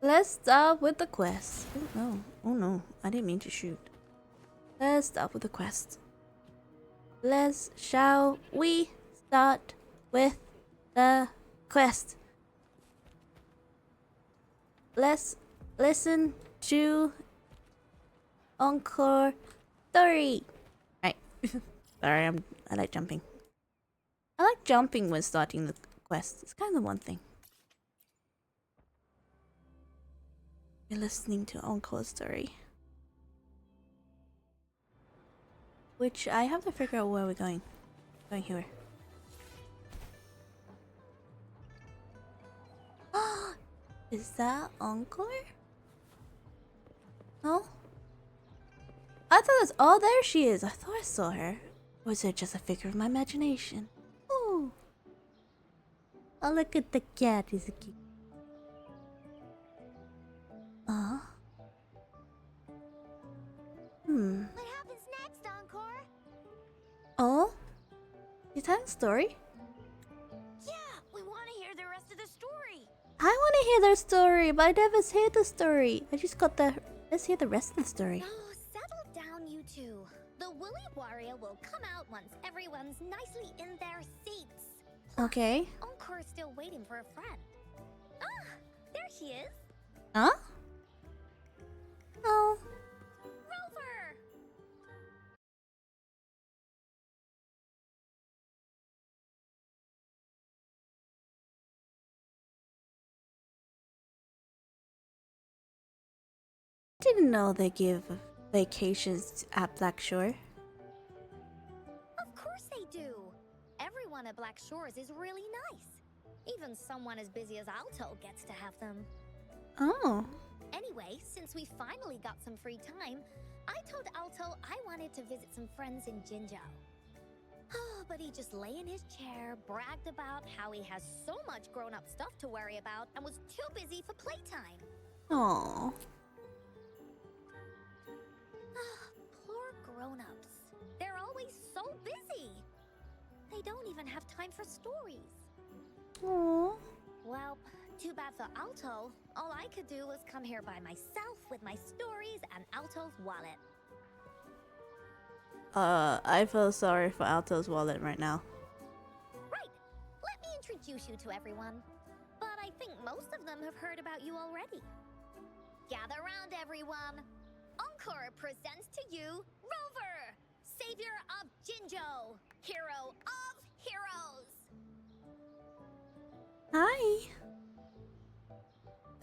Let's start with the quest. Oh no. Oh no. I didn't mean to shoot. Let's start with the quest. Shall we start with the quest? Let's listen to Encore story. Right. Sorry, I like jumping. I like jumping when starting the quest. It's kind of one thing. You're listening to Encore story. Which I have to figure out where we're going. Going here. Is that Encore? No? I thought it was. Oh, there she is. I thought I saw her. Or is it just a figure of my imagination? Ooh. Oh, look at the cat. He's a cute. What happens next, Encore? Oh? You telling a story? Yeah, we want to hear the rest of the story. I want to hear the story, but I never heard the story. I just got the. Let's hear the rest of the story. Oh, settle down, you two. The Woolly Warrior will come out once everyone's nicely in their seats. Okay. Encore's still waiting for a friend. Ah, there she is. Huh? Oh. Rover! Didn't know they give vacations at Black Shore. Of course they do. Everyone at Black Shores is really nice. Even someone as busy as Alto gets to have them. Oh. Anyway, since we finally got some free time, I told Alto I wanted to visit some friends in Jinzhou. Oh, but he just lay in his chair, bragged about how he has so much grown-up stuff to worry about, and was too busy for playtime. Oh. Poor grown-ups. They're always so busy. They don't even have time for stories. Oh. Well, too bad for Alto. All I could do was come here by myself with my stories and Alto's wallet. I feel sorry for Alto's wallet right now. Right. Let me introduce you to everyone. But I think most of them have heard about you already. Gather round, everyone. Encore presents to you Rover, savior of Jinzhou, hero of heroes. Hi.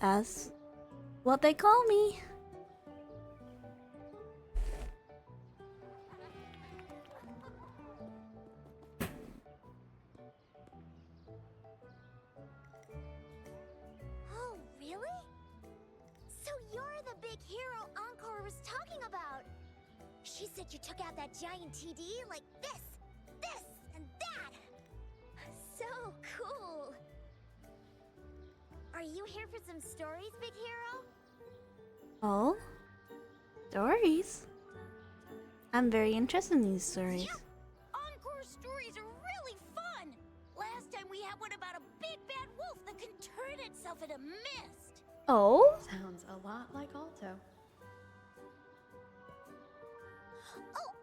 That's what they call me. Oh, really? So you're the big hero Encore was talking about. She said you took out that giant TD like this, and that. So cool. Are you here for some stories, big hero? Oh? Stories? I'm very interested in these stories. Yep. Encore stories are really fun. Last time we had one about a big bad wolf that can turn itself into mist. Oh? Sounds a lot like Alto.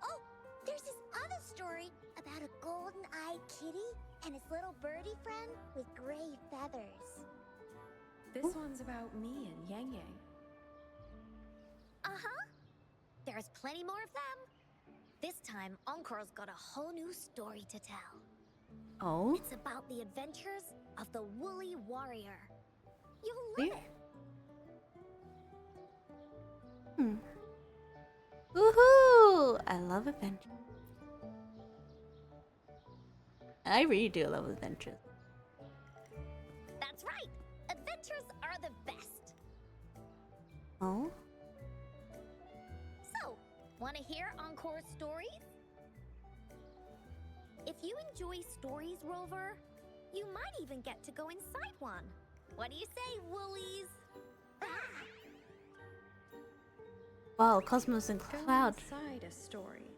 Oh, there's this other story about a golden-eyed kitty and his little birdie friend with gray feathers. This one's about me and Yang Yang. Uh-huh. There's plenty more of them. This time, Encore's got a whole new story to tell. Oh? It's about the adventures of the Woolly Warrior. You'll love it. Woohoo! I love adventure. I really do love adventures. That's right. Adventures are the best. Oh? So, want to hear Encore's stories? If you enjoy stories, Rover, you might even get to go inside one. What do you say, Woolies? Wow, Cosmos and Go Cloud. inside a story.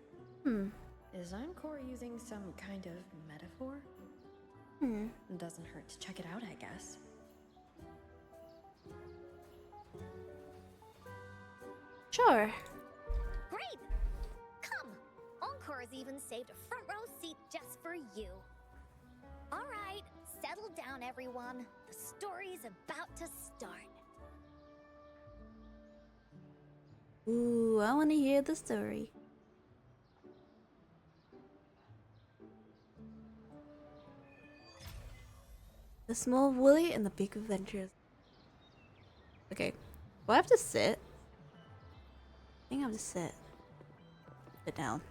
Hmm. Is Encore using some kind of metaphor? It doesn't hurt to check it out, I guess. Sure. Great! Come! Encore's even saved a front row seat just for you. Alright, settle down, everyone. The story's about to start. Ooh, I want to hear the story. The small woolly and the big adventures. Okay, do I have to sit? I think I have to sit. Sit down.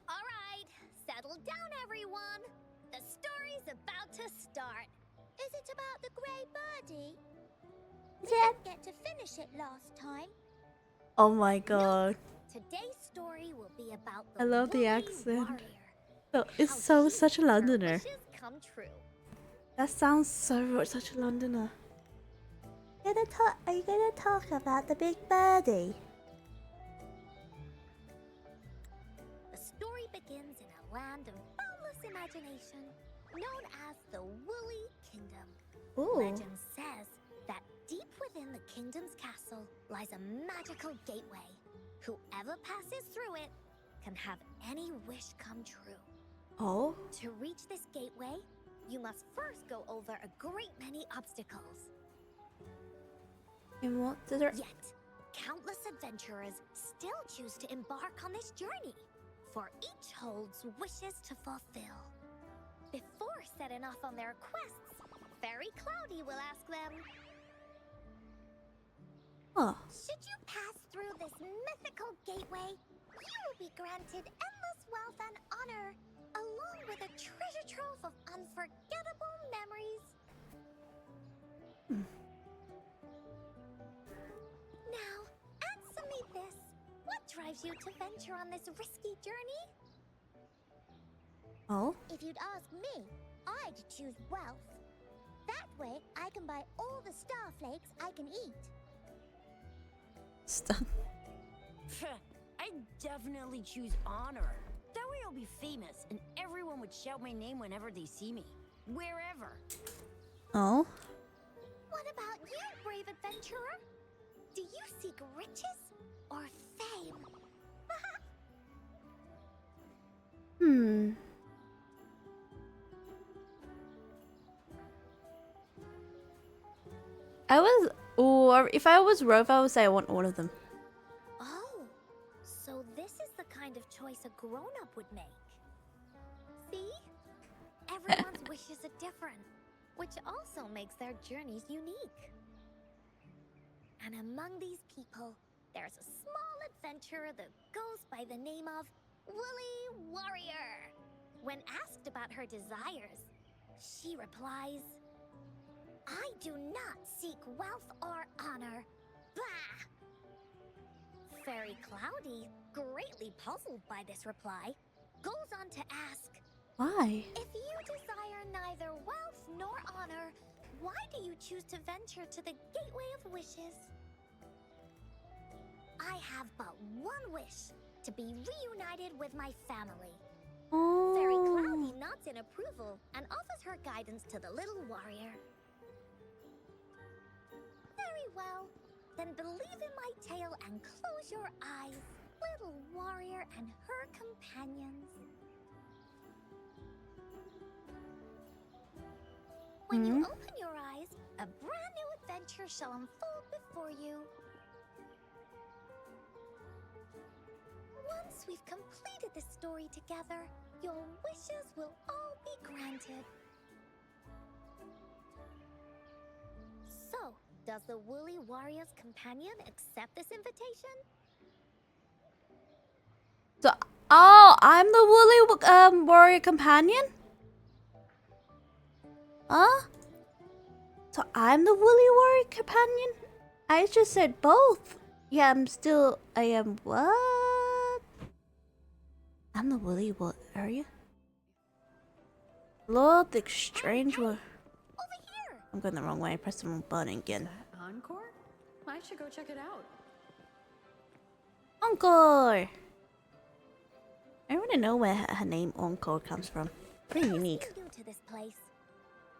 Alright, settle down, everyone. The story's about to start. Is it about the grey birdie? We didn't get to finish it last time. Oh my god. Today's story will be about the I love the woolly accent. warrior. Oh, it's How so she such a makes her Londoner. wishes come true. That sounds so such a Londoner. Are you gonna talk about the big birdie? The story begins in a land of boundless imagination, known as the Woolly Kingdom. Ooh. Legend says that deep within the kingdom's castle lies a magical gateway. Whoever passes through it can have any wish come true. Oh? To reach this gateway, you must first go over a great many obstacles. And what did there? Yet, countless adventurers still choose to embark on this journey, for each holds wishes to fulfill. Before setting off on their quests, Fairy Cloudy will ask them, Oh. should you pass through this mythical gateway, you will be granted endless wealth and honor, along with a treasure trove of unforgettable memories. Now, answer me this. What drives you to venture on this risky journey? Oh? If you'd ask me, I'd choose wealth. That way, I can buy all the starflakes I can eat. Stop. I'd definitely choose honor. That way I'll be famous and everyone would shout my name whenever they see me. Wherever. Oh? What about you, brave adventurer? Do you seek riches or fame? Hmm. Or if I was Rove, I would say I want all of them. Oh, so this is the kind of choice a grown-up would make. See? Everyone's wishes are different, which also makes their journeys unique. And among these people, there's a small adventurer that goes by the name of Woolly Warrior. When asked about her desires, she replies, I do not seek wealth or honor. Bah! Fairy Cloudy, greatly puzzled by this reply, goes on to ask, Why? if you desire neither wealth nor honor, why do you choose to venture to the Gateway of Wishes? I have but one wish, to be reunited with my family. Fairy Cloudy Oh. nods in approval and offers her guidance to the little warrior. Very well. Then believe in my tale and close your eyes, little warrior and her companions. When you open your eyes, a brand new adventure shall unfold before you. Once we've completed this story together, your wishes will all be granted. So, does the Woolly Warrior's companion accept this invitation? So, I'm the woolly warrior companion? Huh? So I'm the woolly warrior companion? I just said both. Yeah, I am what? I'm the woolly warrior? Lord, the strange one. Over here! I'm going the wrong way. I pressed the wrong button again. That Encore? I should go check it out. Encore! I want to know where her name Encore comes from. Pretty unique. New to this place.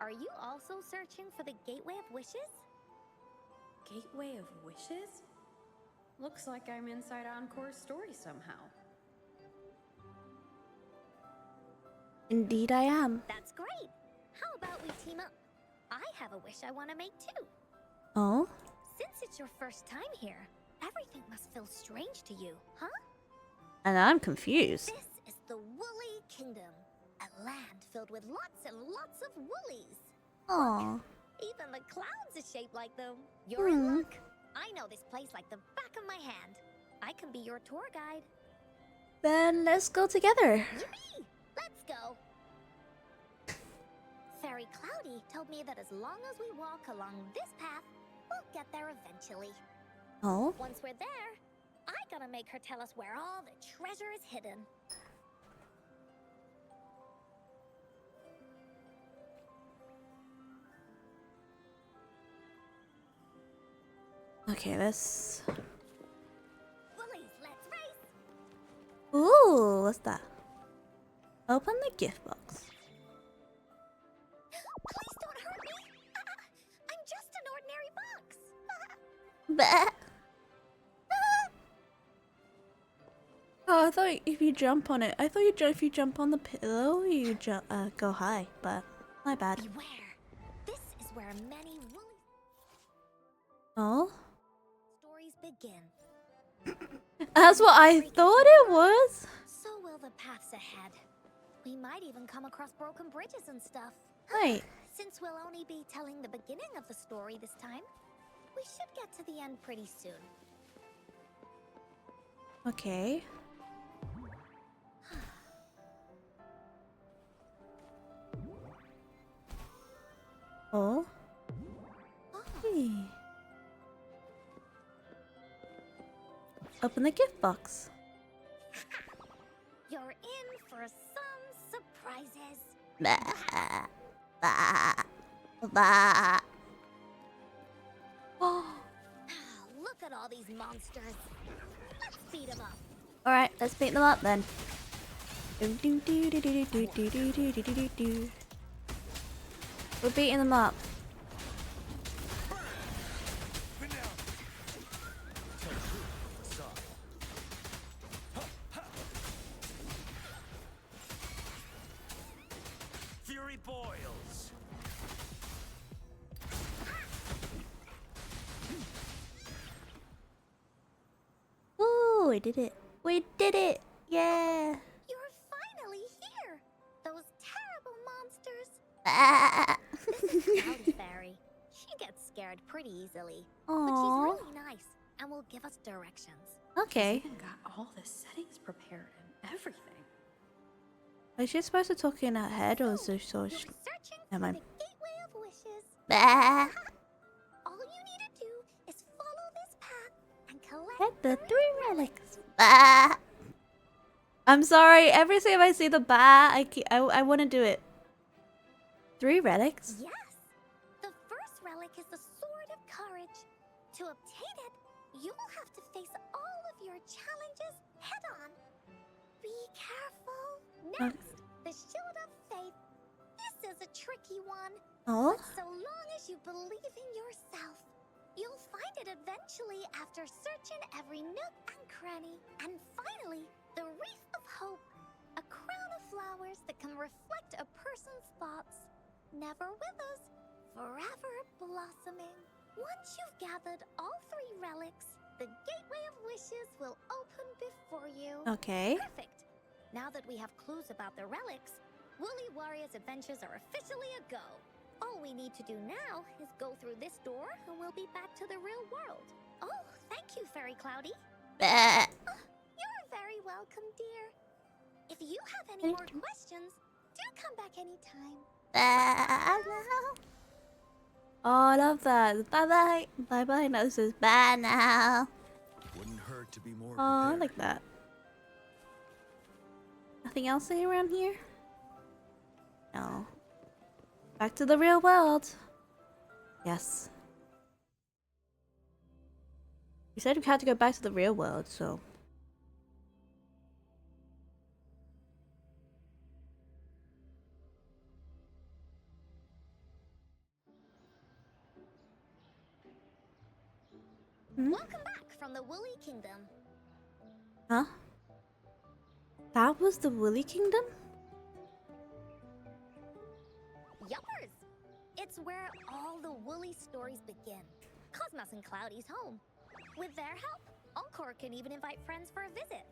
Are you also searching for the Gateway of Wishes? Gateway of Wishes? Looks like I'm inside Encore's story somehow. Indeed, I am. That's great. How about we team up? I have a wish I want to make too. Oh? Since it's your first time here, everything must feel strange to you, huh? And I'm confused. This is the Woolly Kingdom, a land filled with lots and lots of woolies. Aw. Even the clouds are shaped like them. You're in Hmm. luck. I know this place like the back of my hand. I can be your tour guide. Then let's go together. Yippee! Let's go. Fairy Cloudy told me that as long as we walk along this path, we'll get there eventually. Oh? Once we're there, I gotta make her tell us where all the treasure is hidden. Okay, let's... Woolies, let's race! Ooh, what's that? Open the gift box. Please don't hurt me! I'm just an ordinary box! Bah. Oh, I thought if you jump on it, I thought if you jump on the pillow, you go high, but my bad. Beware! This is where many woolly Oh? stories begin. That's what I thought it was. So will the paths ahead. We might even come across broken bridges and stuff. Wait. Since we'll only be telling the beginning of the story this time, we should get to the end pretty soon. Okay. Oh? Hey. Open the gift box. You're in for some surprises. Bah. Bah. Bah. Oh. Look at all these monsters. Let's beat them up. Alright, let's beat them up then. Do, do, do, do, do, do, do, do, do, do, do, do. We're beating them up. Fury boils. Ooh, we did it. We did it. Yeah. You're finally here. Those terrible monsters. Ah. This is Cloudy Fairy. She gets scared pretty easily. But she's Aww. really nice and will give us directions. Okay. Even got all the settings prepared and everything. Was she supposed to talk in her head or was it so? You're searching Never for mind. the Gateway of Wishes. Bah. All you need to do is follow this path and collect Get the 3 relics. Bah. I'm sorry. Every time I see the bah, I want to do it. 3 relics? Yes. The first relic is the Sword of Courage. To obtain it, you will have to face all of your challenges head on. Be careful. Next, the Shield of Faith. This is a tricky one. Oh. But so long as you believe in yourself, you'll find it eventually after searching every nook and cranny. And finally, the Wreath of Hope. A crown of flowers that can reflect a person's thoughts. Never withers, forever blossoming. Once you've gathered all 3 relics, the Gateway of Wishes will open before you. Okay. Perfect. Now that we have clues about the relics, Woolly Warrior's adventures are officially a go. All we need to do now is go through this door and we'll be back to the real world. Oh, thank you, Fairy Cloudy. Bah. You're very welcome, dear. If you have any more Thank you. questions, do come back anytime. Bah. Oh, I love that. Bye bye. Bye bye. Now this is bye now. Wouldn't hurt to be more Oh, I prepared. like that. Nothing else around here? No. Back to the real world. Yes. You said we had to go back to the real world, so. Hmm? Welcome back from the Woolly Kingdom. Huh? That was the Woolly Kingdom? Yuppers! It's where all the Woolly stories begin. Cosmos and Cloudy's home. With their help, Encore can even invite friends for a visit.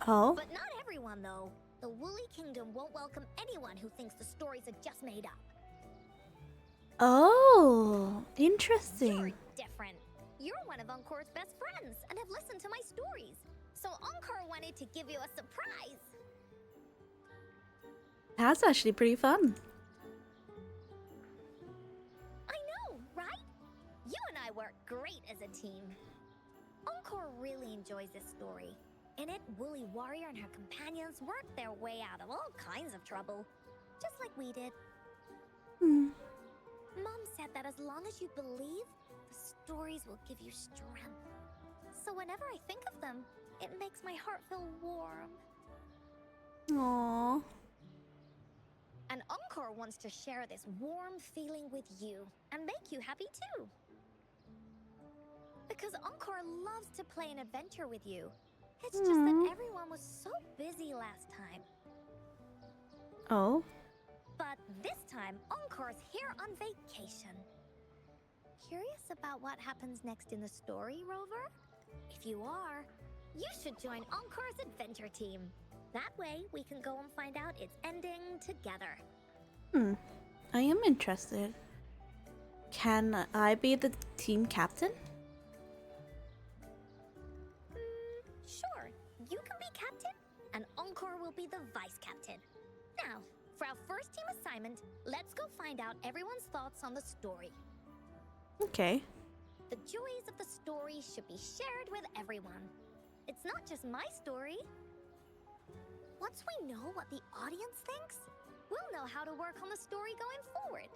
Oh? But not everyone, though. The Woolly Kingdom won't welcome anyone who thinks the stories are just made up. Oh, You're interesting. different. You're one of Encore's best friends and have listened to my stories. So Encore wanted to give you a surprise. That's actually pretty fun. I know, right? You and I work great as a team. Encore really enjoys this story. In it, Woolly Warrior and her companions worked their way out of all kinds of trouble. Just like we did. Hmm. Mom said that as long as you believe, the stories will give you strength. So whenever I think of them, it makes my heart feel warm. Aww. And Encore wants to share this warm feeling with you and make you happy too. Because Encore loves to play an adventure with you. It's just that everyone was so busy last time. Oh? But this time, Encore's here on vacation. Curious about what happens next in the story, Rover? If you are, you should join Encore's adventure team. That way, we can go and find out its ending together. I am interested. Can I be the team captain? Sure, you can be captain, and Encore will be the vice captain. Now, for our first team assignment, let's go find out everyone's thoughts on the story. Okay. The joys of the story should be shared with everyone. It's not just my story. Once we know what the audience thinks, we'll know how to work on the story going forward.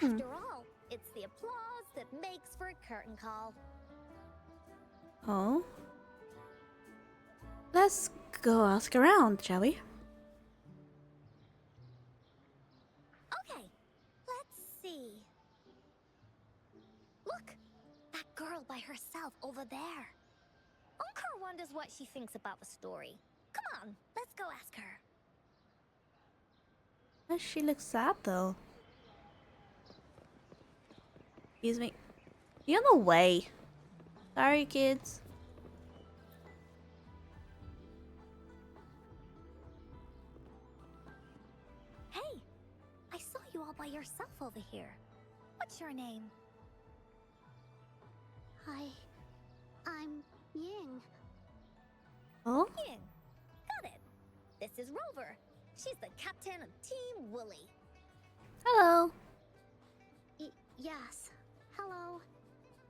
After all, it's the applause that makes for a curtain call. Oh? Let's go ask around, shall we? Okay, let's see. Look, that girl by herself over there. Encore wonders what she thinks about the story. Come on, let's go ask her. She looks sad though. Excuse me. You're in the way. Sorry, kids. Hey, I saw you all by yourself over here. What's your name? I'm Ying. Oh? Ying. Got it. This is Rover. She's the captain of Team Woolly. Hello. Yes. Hello.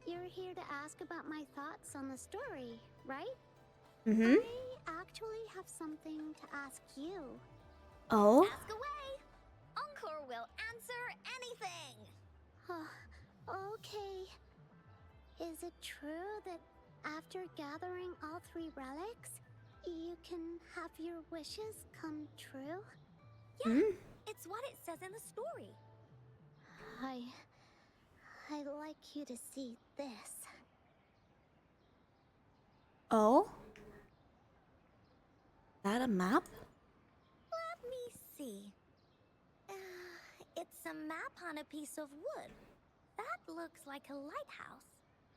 You're here to ask about my thoughts on the story, right? Mm-hmm. I actually have something to ask you. Oh? Ask away. Encore will answer anything. Okay. Is it true that after gathering all 3 relics, you can have your wishes come true? Yeah, it's what it says in the story. I'd like you to see this. Oh? That a map? Let me see. It's a map on a piece of wood. That looks like a lighthouse.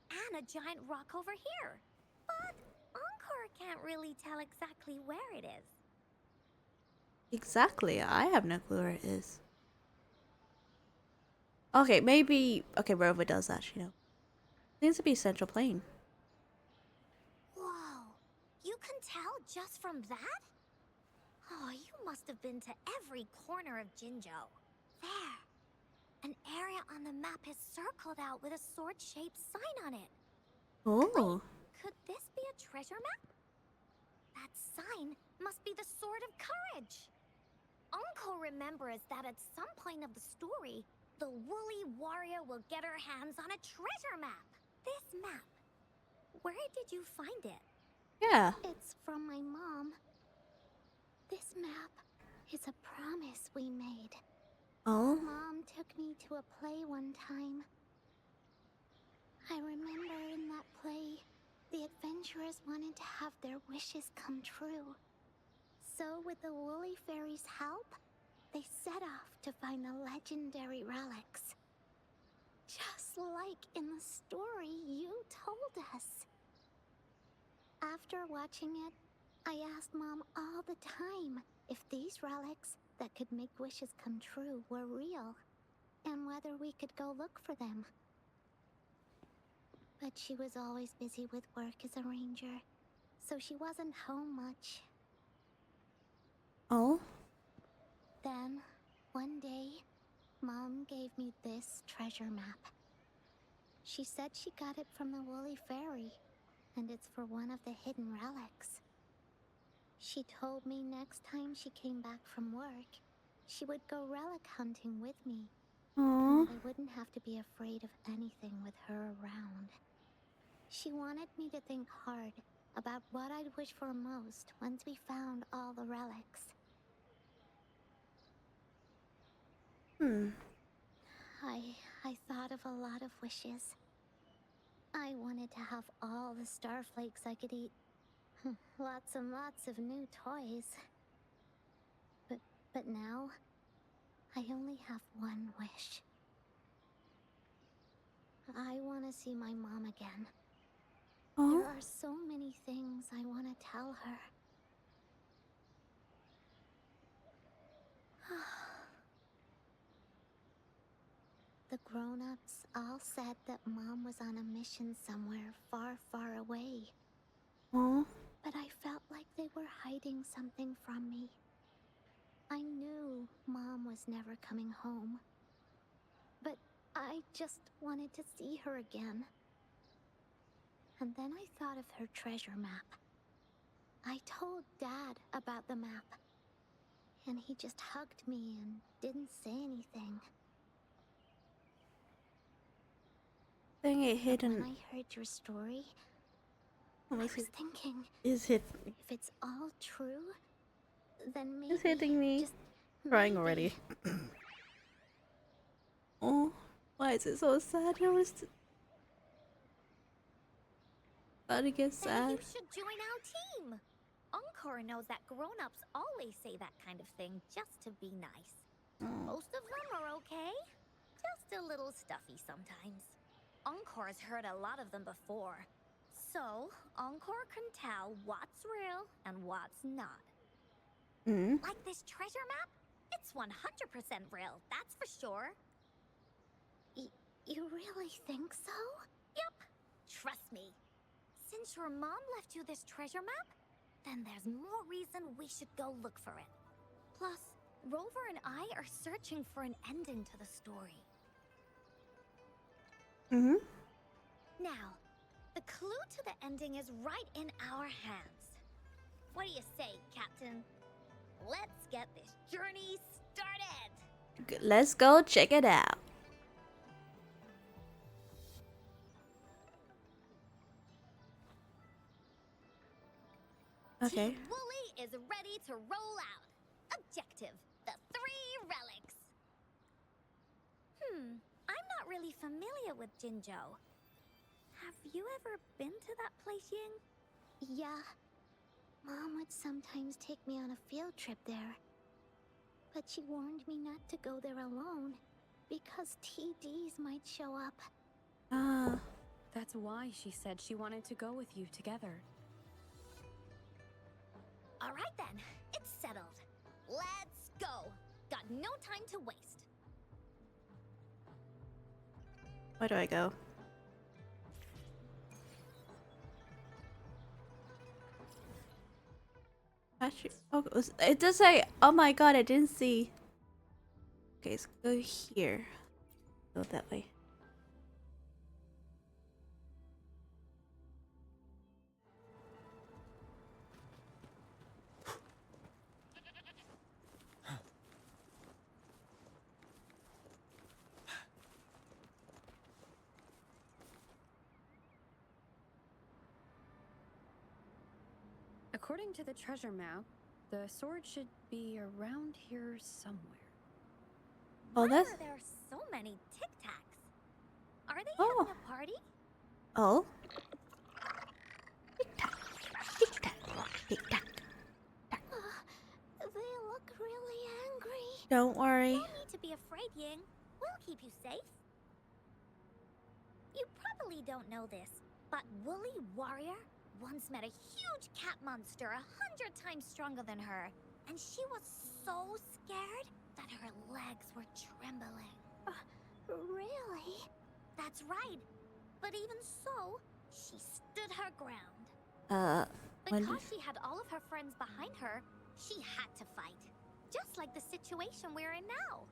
And a giant rock over here. But Encore can't really tell exactly where it is. Exactly. I have no clue where it is. Okay, maybe... Okay, Rover does actually know. It needs to be Central Plain. Whoa, you can tell just from that? Oh, you must have been to every corner of Jinzhou. There. An area on the map is circled out with a sword-shaped sign on it. Oh. Could this be a treasure map? That sign must be the Sword of Courage. Encore remembers that at some point of the story, the Woolly Warrior will get her hands on a treasure map. This map. Where did you find it? Yeah. It's from my mom. This map is a promise we made. Oh? Mom took me to a play one time. I remember in that play, the adventurers wanted to have their wishes come true. So with the Woolly Fairy's help, they set off to find the legendary relics. Just like in the story you told us. After watching it, I asked Mom all the time if these relics that could make wishes come true were real, and whether we could go look for them. But she was always busy with work as a ranger, so she wasn't home much. Oh? Then, one day, Mom gave me this treasure map. She said she got it from the Woolly Fairy, and it's for one of the hidden relics. She told me next time she came back from work, she would go relic hunting with me, Aw. and I wouldn't have to be afraid of anything with her around. She wanted me to think hard about what I'd wish for most once we found all the relics. I thought of a lot of wishes. I wanted to have all the starflakes I could eat. Lots and lots of new toys. But now, I only have one wish. I want to see my mom again. Oh? There are so many things I want to tell her. The grown-ups all said that Mom was on a mission somewhere far, far away. Oh? But I felt like they were hiding something from me. I knew Mom was never coming home. But I just wanted to see her again. And then I thought of her treasure map. I told Dad about the map. And he just hugged me and didn't say anything. Dang it, But hidden. when I heard your story, I was thinking, Is hit. if it's all true, then maybe It's hitting me. just Crying maybe already. Oh, why is it so sad? I was about to get Then sad. you should join our team. Encore knows that grown-ups always say that kind of thing just to be nice. Most of them are okay. Just a little stuffy sometimes. Encore's heard a lot of them before. So, Encore can tell what's real and what's not. Mm. Like this treasure map? It's 100% real, that's for sure. You really think so? Yep, trust me. Since your mom left you this treasure map, then there's more reason we should go look for it. Plus, Rover and I are searching for an ending to the story. Mm-hmm. Now, the clue to the ending is right in our hands. What do you say, Captain? Let's get this journey started! Let's go check it out. Okay. Team Wooly is ready to roll out. Objective, the 3 relics. I'm not really familiar with Jinzhou. Have you ever been to that place, Ying? Yeah. Mom would sometimes take me on a field trip there. But she warned me not to go there alone, because TDs might show up. Ah. That's why she said she wanted to go with you together. All right then, it's settled. Let's go. Got no time to waste. Where do I go? Actually, oh, it does say. Oh my god, I didn't see. Okay, let's go here. Go that way. According to the treasure map, the sword should be around here somewhere. Oh, Why that's. are there so many Tic Tacs? Are they Oh. having a party? Oh. Tick tack, tick tack, tick tack. They look really angry. Don't worry. No need to be afraid, Ying. We'll keep you safe. You probably don't know this, but Woolly Warrior once met a huge cat monster 100 times stronger than her, and she was so scared that her legs were trembling. Really? That's right. But even so, she stood her ground. When Because she had all of her friends behind her, she had to fight. Just like the situation we're in now.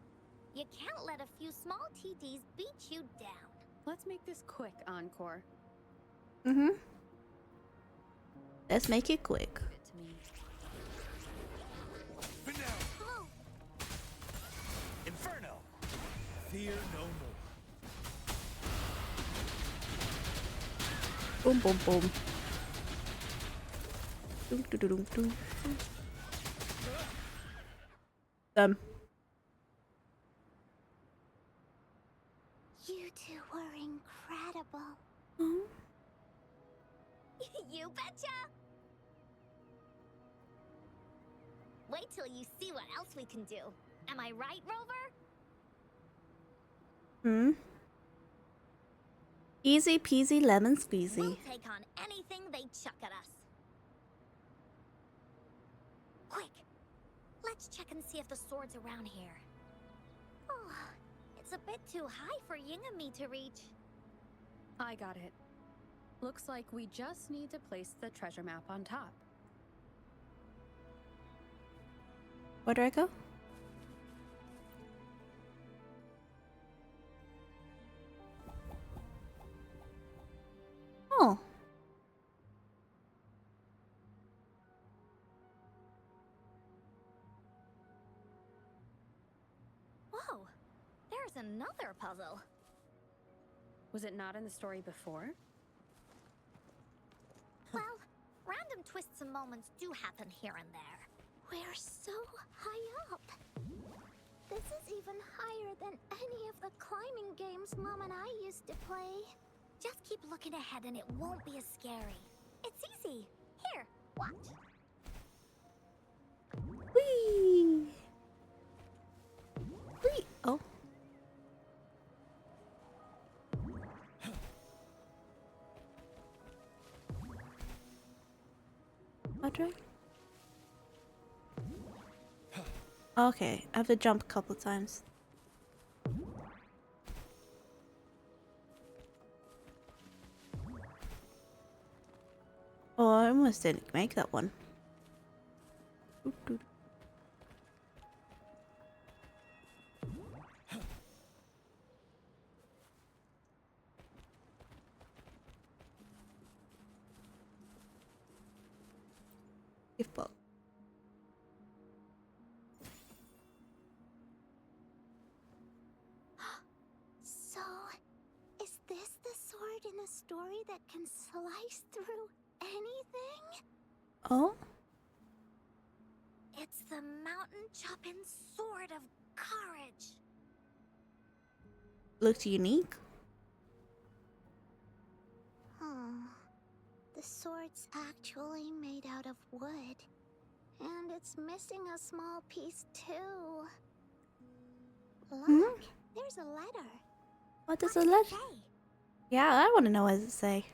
You can't let a few small TDs beat you down. Let's make this quick, Encore. Let's make it quick. Leave it to me. Finale. Inferno. Fear no more. Boom, boom, boom. Doom, doom, doom, doom. Them. You two were incredible. You betcha! Wait till you see what else we can do. Am I right, Rover? Easy peasy lemon squeezy. We'll take on anything they chuck at us. Quick! Let's check and see if the sword's around here. Oh, it's a bit too high for Ying and me to reach. I got it. Looks like we just need to place the treasure map on top. Where do I go? Oh. Whoa! There's another puzzle. Was it not in the story before? Well, random twists and moments do happen here and there. We're so high up. This is even higher than any of the climbing games Mom and I used to play. Just keep looking ahead and it won't be as scary. It's easy. Here, watch. Whee! Whee! Oh. Audrey? Okay, I have to jump a couple times. Oh, I almost didn't make that one. If well. So, is this the sword in a story that can slice through anything? Oh? It's the mountain chopping sword of courage. Looks unique. Huh. The sword's actually made out of wood. And it's missing a small piece too. Look, there's a letter. What does What it does let? it say? Yeah, I want to know what does it say.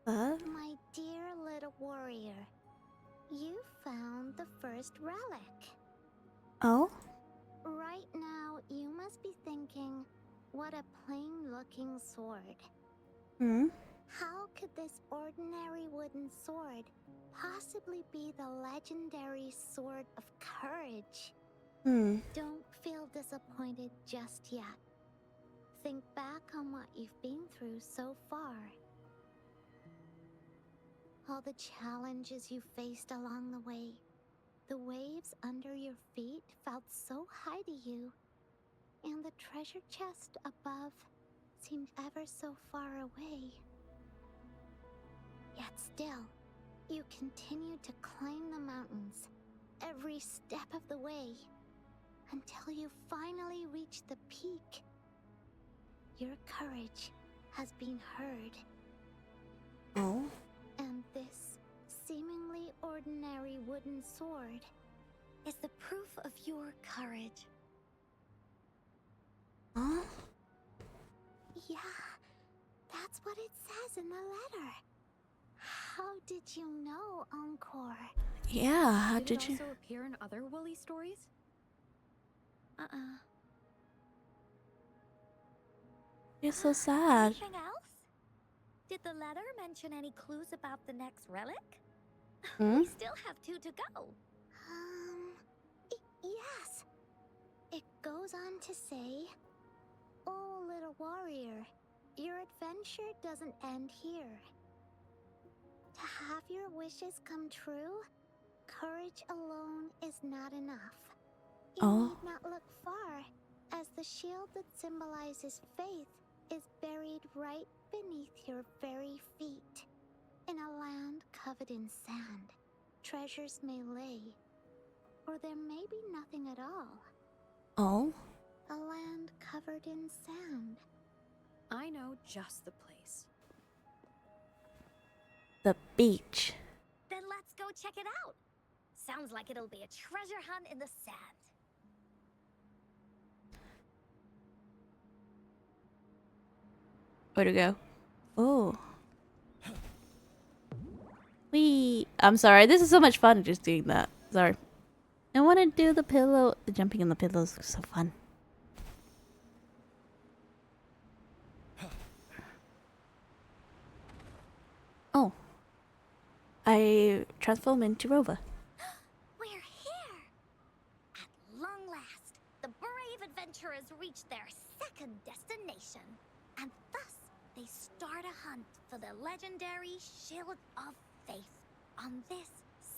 My dear little warrior, you found the first relic. Oh? Right now, you must be thinking, what a plain-looking sword. How could this ordinary wooden sword possibly be the legendary sword of courage? Don't feel disappointed just yet. Think back on what you've been through so far. All the challenges you faced along the way. The waves under your feet felt so high to you. And the treasure chest above seemed ever so far away. Yet still, you continued to climb the mountains, every step of the way, until you finally reached the peak. Your courage has been heard. Oh. And this seemingly ordinary wooden sword Is the proof of your courage. Huh? Yeah, that's what it says in the letter. How did you know, Encore? Yeah, how Did did you? it also appear in other Woolly stories? You're so sad. Anything else? Did the letter mention any clues about the next relic? Hmm? We still have 2 to go. Yes. It goes on to say, "Oh, little warrior, your adventure doesn't end here. To have your wishes come true, courage alone is not enough. You Oh. need not look far, as the shield that symbolizes faith is buried right beneath your very feet. In a land covered in sand, treasures may lay, or there may be nothing at all. Oh. A land covered in sand." I know just the place. The beach. Then let's go check it out. Sounds like it'll be a treasure hunt in the sand. Where to go? Oh. I'm sorry. This is so much fun just doing that. Sorry. I want to do the pillow. The jumping on the pillows is so fun. Oh. I transform into Rover. We're here! At long last, the brave adventurers reach their second destination. And thus, they start a hunt for the legendary Shield of Faith on this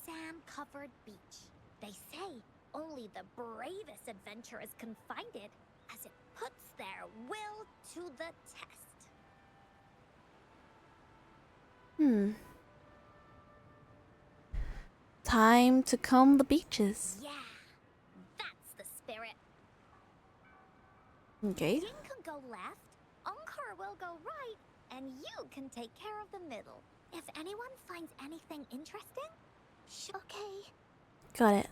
sand-covered beach. They say only the bravest adventurers can find it, as it puts their will to the test. Time to comb the beaches. Yeah, that's the spirit. Okay. Ying can go left, Encore will go right, and you can take care of the middle. If anyone finds anything interesting, Okay. Got it.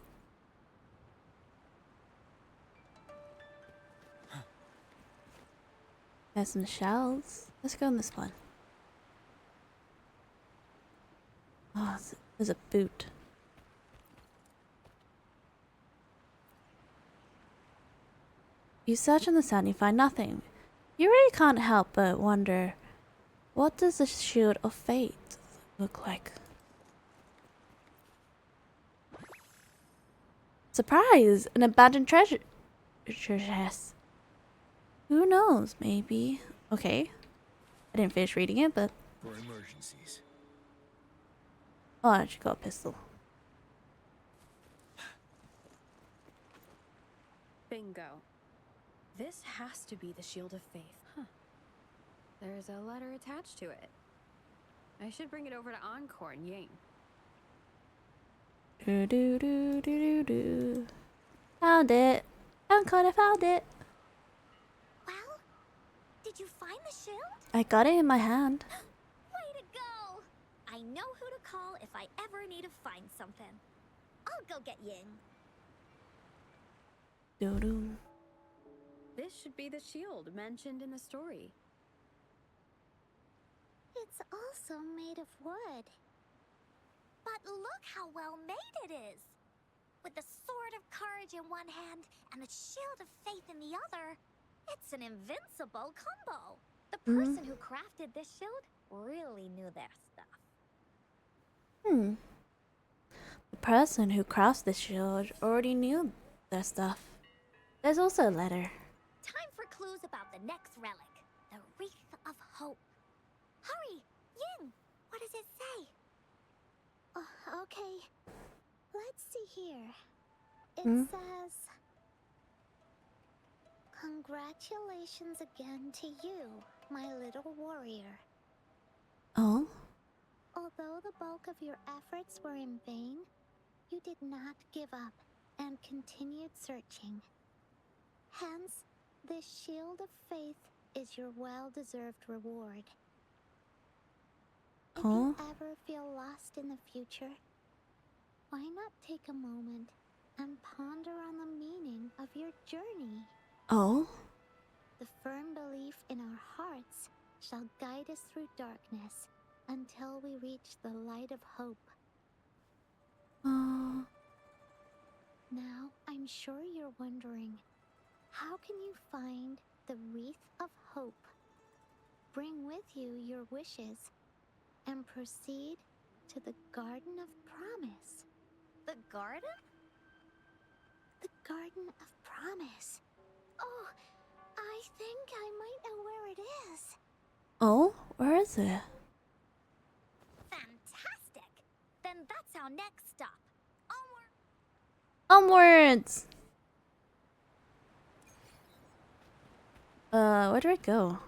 There's some shells. Let's go on this one. Oh, there's a boot. You search in the sand, you find nothing. You really can't help but wonder, what does the Shield of Fate look like? Surprise! An abandoned treasure chest. Who knows? Maybe. Okay. I didn't finish reading it, but For emergencies. oh, I actually got a pistol. Bingo. This has to be the Shield of Faith. Huh. There's a letter attached to it. I should bring it over to Encore and Ying. Do do do do do do. Found it. I'm gonna found it. well, did you find the shield? I got it in my hand. Way to go! I know who to call if I ever need to find something. I'll go get Ying. Do do. This should be the shield mentioned in the story. It's also made of wood. But look how well made it is! With the Sword of Courage in one hand and the Shield of Faith in the other, it's an invincible combo. The person who crafted this shield really knew their stuff. The person who crafts this shield already knew their stuff. There's also a letter. Time for clues about the next relic, the Wreath of Hope. Hurry! Ying! What does it say? Okay. Let's see here. It says, "Congratulations again to you, my little warrior. Oh? Although the bulk of your efforts were in vain, you did not give up and continued searching. Hence, this Shield of Faith is your well-deserved reward. If Oh? you ever feel lost in the future, why not take a moment and ponder on the meaning of your journey? Oh? The firm belief in our hearts shall guide us through darkness until we reach the light of hope. Now, I'm sure you're wondering, how can you find the wreath of hope? Bring with you your wishes and proceed to the Garden of Promise. The garden? The Garden of Promise. Oh, I think I might know where it is. Oh? Where is it? Fantastic! Then that's our next stop. Onwards! Where do I go?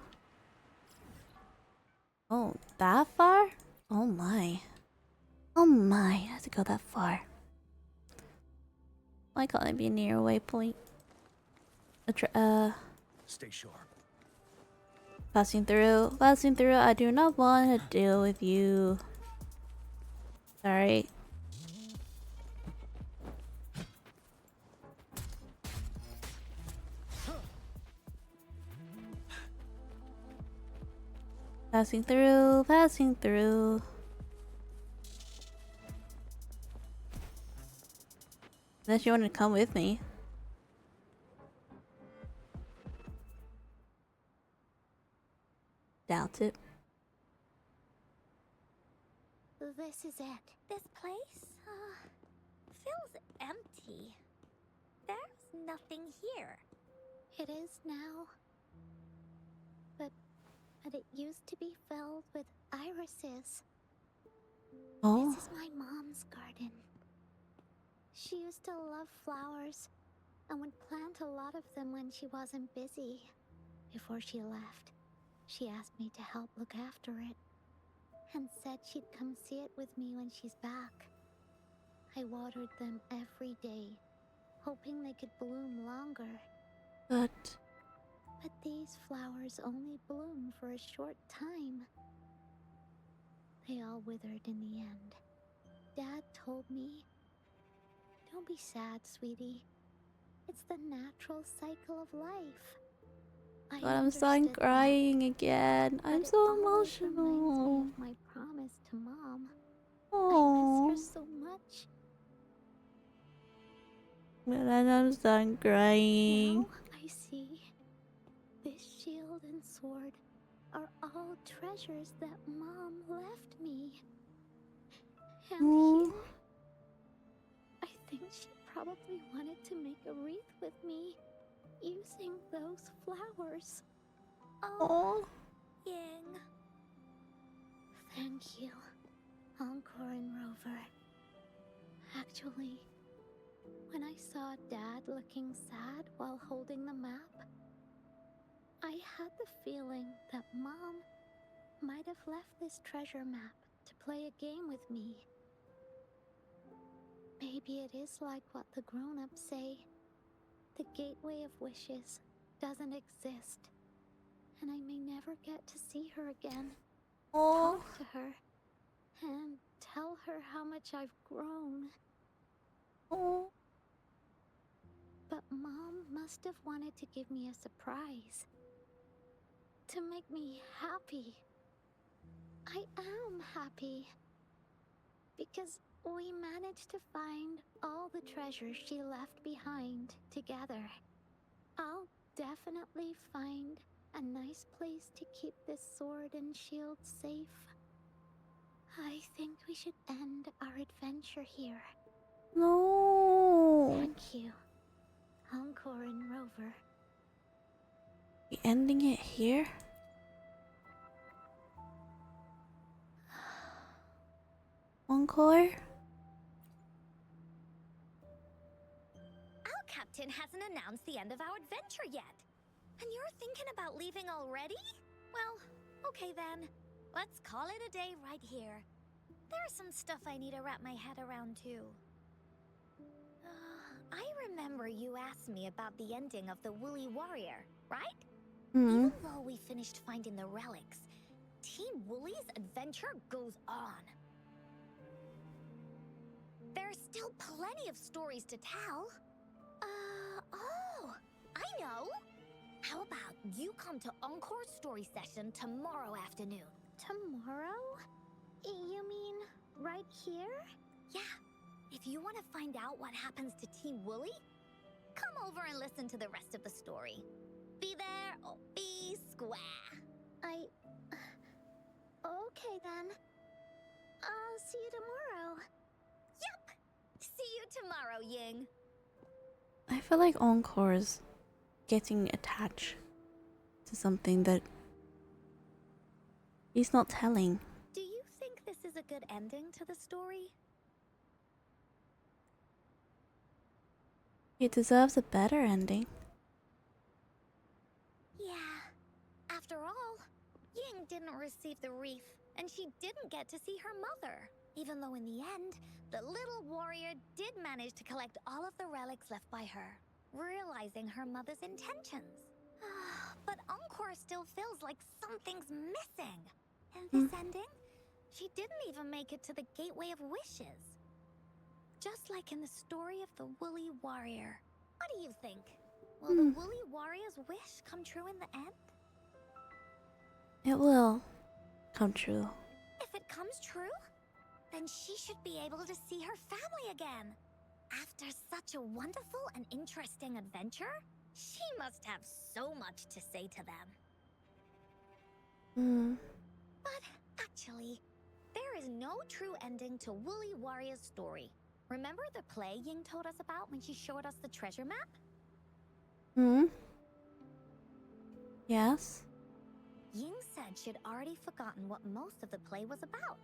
Oh, that far? Oh my. Oh my, I have to go that far. Why can't I be near a waypoint? Stay sharp. Passing through. Passing through. I do not want to deal with you. Sorry. Passing through. Passing through. Unless you want to come with me. Doubt it. This is it. This place, feels empty. There's nothing here. It is now. But it used to be filled with irises. Oh? This is my mom's garden. She used to love flowers and would plant a lot of them when she wasn't busy. Before she left, she asked me to help look after it and said she'd come see it with me when she's back. I watered them every day, hoping they could bloom longer. But these flowers only bloom for a short time. They all withered in the end. Dad told me, "Don't be sad, sweetie. It's the natural cycle of life." God, I'm starting understood that, crying again. but I'm it so always reminds me emotional. of my promise to Mom. I Oh, miss her so much. but then I'm starting crying. Now I see this shield and sword are all treasures that Mom left me. And Oh. here, I think she probably wanted to make a wreath with me using those flowers. Oh. Ying. Thank you, Encore and Rover. Actually, when I saw Dad looking sad while holding the map, I had the feeling that Mom might have left this treasure map to play a game with me. Maybe it is like what the grown-ups say. The Gateway of Wishes doesn't exist, and I may never get to see her again. Oh. Talk to her and tell her how much I've grown. Oh. But Mom must have wanted to give me a surprise. To make me happy. I am happy. Because we managed to find all the treasures she left behind together. I'll definitely find a nice place to keep this sword and shield safe. I think we should end our adventure here. No. Thank you, Encore and Rover. We ending it here? Encore? Our captain hasn't announced the end of our adventure yet. And you're thinking about leaving already? Well, okay then. Let's call it a day right here. There's some stuff I need to wrap my head around too. I remember you asked me about the ending of The Woolly Warrior, right? Even though we finished finding the relics, Team Wooly's adventure goes on. There's still plenty of stories to tell. Oh, I know. How about you come to Encore story session tomorrow afternoon? Tomorrow? You mean right here? Yeah. If you want to find out what happens to Team Wooly, come over and listen to the rest of the story. Be there or be square. Okay then. I'll see you tomorrow. Yup! See you tomorrow, Ying. I feel like Encore is getting attached to something that he's not telling. Do you think this is a good ending to the story? He deserves a better ending. Yeah. After all, Ying didn't receive the wreath, and she didn't get to see her mother. Even though in the end, the little warrior did manage to collect all of the relics left by her, realizing her mother's intentions. But Encore still feels like something's missing. In this ending, she didn't even make it to the Gateway of Wishes. Just like in the story of the Woolly Warrior. What do you think? Will the Woolly Warrior's wish come true in the end? It will come true. If it comes true, then she should be able to see her family again. After such a wonderful and interesting adventure, she must have so much to say to them. But actually, there is no true ending to Woolly Warrior's story. Remember the play Ying told us about when she showed us the treasure map? Yes? Ying said she'd already forgotten what most of the play was about.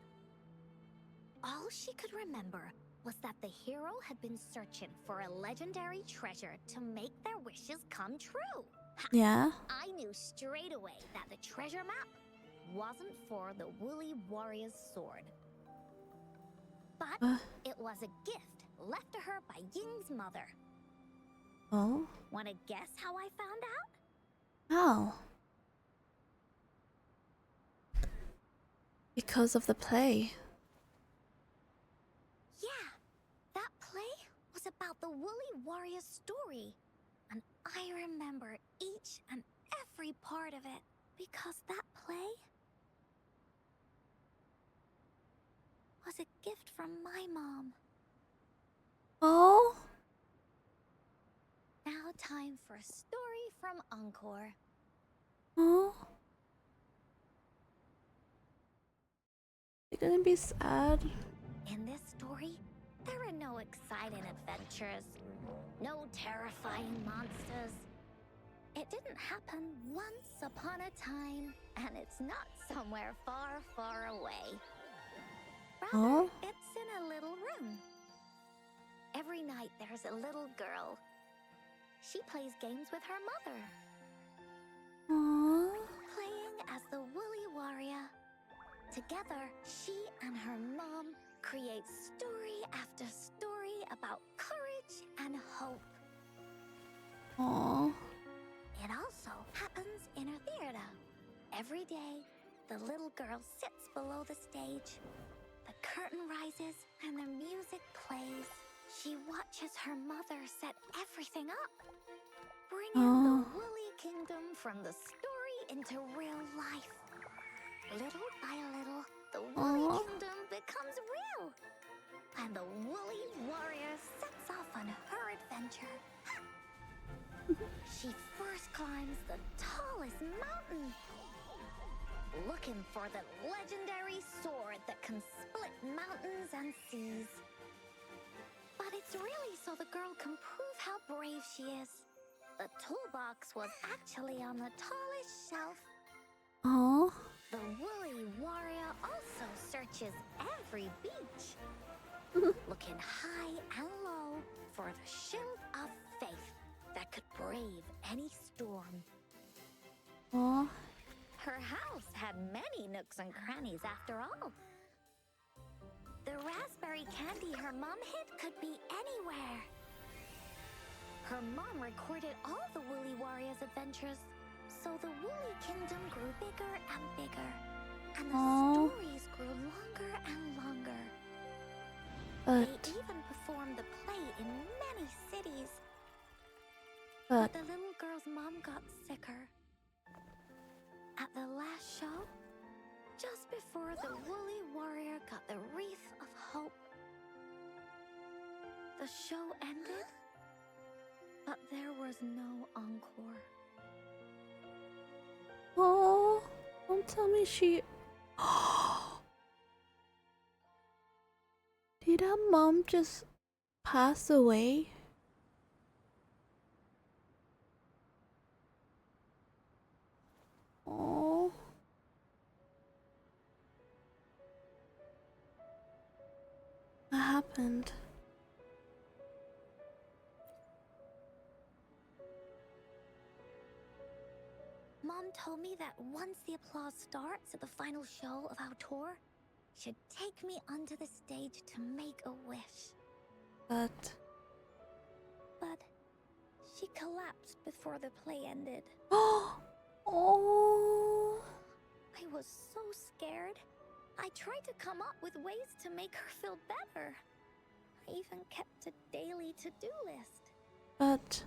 All she could remember was that the hero had been searching for a legendary treasure to make their wishes come true. Yeah? I knew straight away that the treasure map wasn't for the Woolly Warrior's sword. But it was a gift left to her by Ying's mother. Oh? Wanna guess how I found out? How? Because of the play. Yeah, that play was about the Woolly Warrior's story. And I remember each and every part of it because that play was a gift from my mom. Oh? Now time for a story from Encore. Oh? You're gonna be sad. In this story, there are no exciting adventures, no terrifying monsters. It didn't happen once upon a time, and it's not somewhere far, far away. Rather, it's in a little room. Every night there's a little girl. She plays games with her mother, Aww. playing as the Woolly Warrior. Together, she and her mom create story after story about courage and hope. Aww. It also happens in her theater. Every day, the little girl sits below the stage. The curtain rises and the music plays. She watches her mother set everything up, bringing the Woolly Kingdom from the story into real life. Little by little, the Woolly Kingdom becomes real, and the Woolly Warrior sets off on her adventure. She first climbs the tallest mountain, looking for the legendary sword that can split mountains and seas. But it's really so the girl can prove how brave she is. The toolbox was actually on the tallest shelf. Aww. The Woolly Warrior also searches every beach, looking high and low for the shield of faith that could brave any storm. Aww. Her house had many nooks and crannies after all. The raspberry candy her mom hid could be anywhere. Her mom recorded all the Woolly Warrior's adventures, So the Woolly Kingdom grew bigger and bigger, and the Aw. stories grew longer and longer. But They even performed the play in many cities. but The little girl's mom got sicker. At the last show, just before the Woolly Warrior got the Wreath of Hope, the show ended, but there was no encore. oh, don't tell me she. Did her mom just pass away? Oh. What happened? Mom told me that once the applause starts at the final show of our tour, she'd take me onto the stage to make a wish. But But she collapsed before the play ended. oh. I was so scared. I tried to come up with ways to make her feel better. I even kept a daily to-do list. But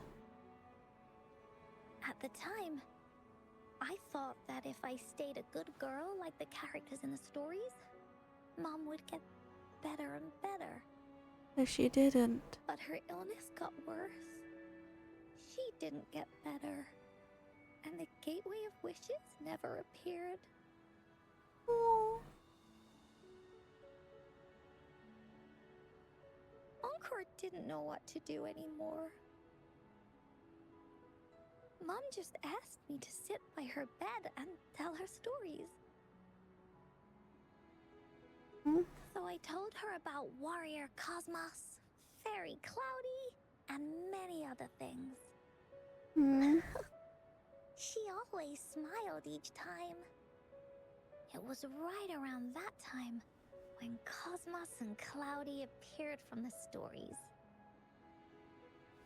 At the time, I thought that if I stayed a good girl like the characters in the stories, Mom would get better and better. she didn't. But her illness got worse. She didn't get better. And the Gateway of Wishes never appeared. Oh. Encore didn't know what to do anymore. Mom just asked me to sit by her bed and tell her stories. Hmm? So I told her about Warrior Cosmos, Fairy Cloudy, and many other things. Hmm. She always smiled each time. It was right around that time when Cosmos and Cloudy appeared from the stories.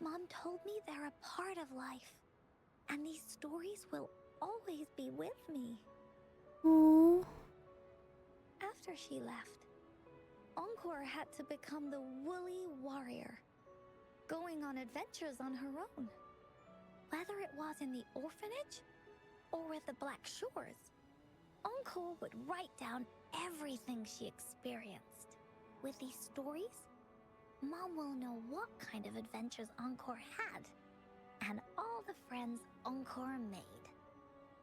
Mom told me they're a part of life, and these stories will always be with me. Oh. After she left, Encore had to become the Woolly Warrior, going on adventures on her own. Whether it was in the orphanage or with the Black Shores, Encore would write down everything she experienced. With these stories, Mom will know what kind of adventures Encore had and all the friends Encore made.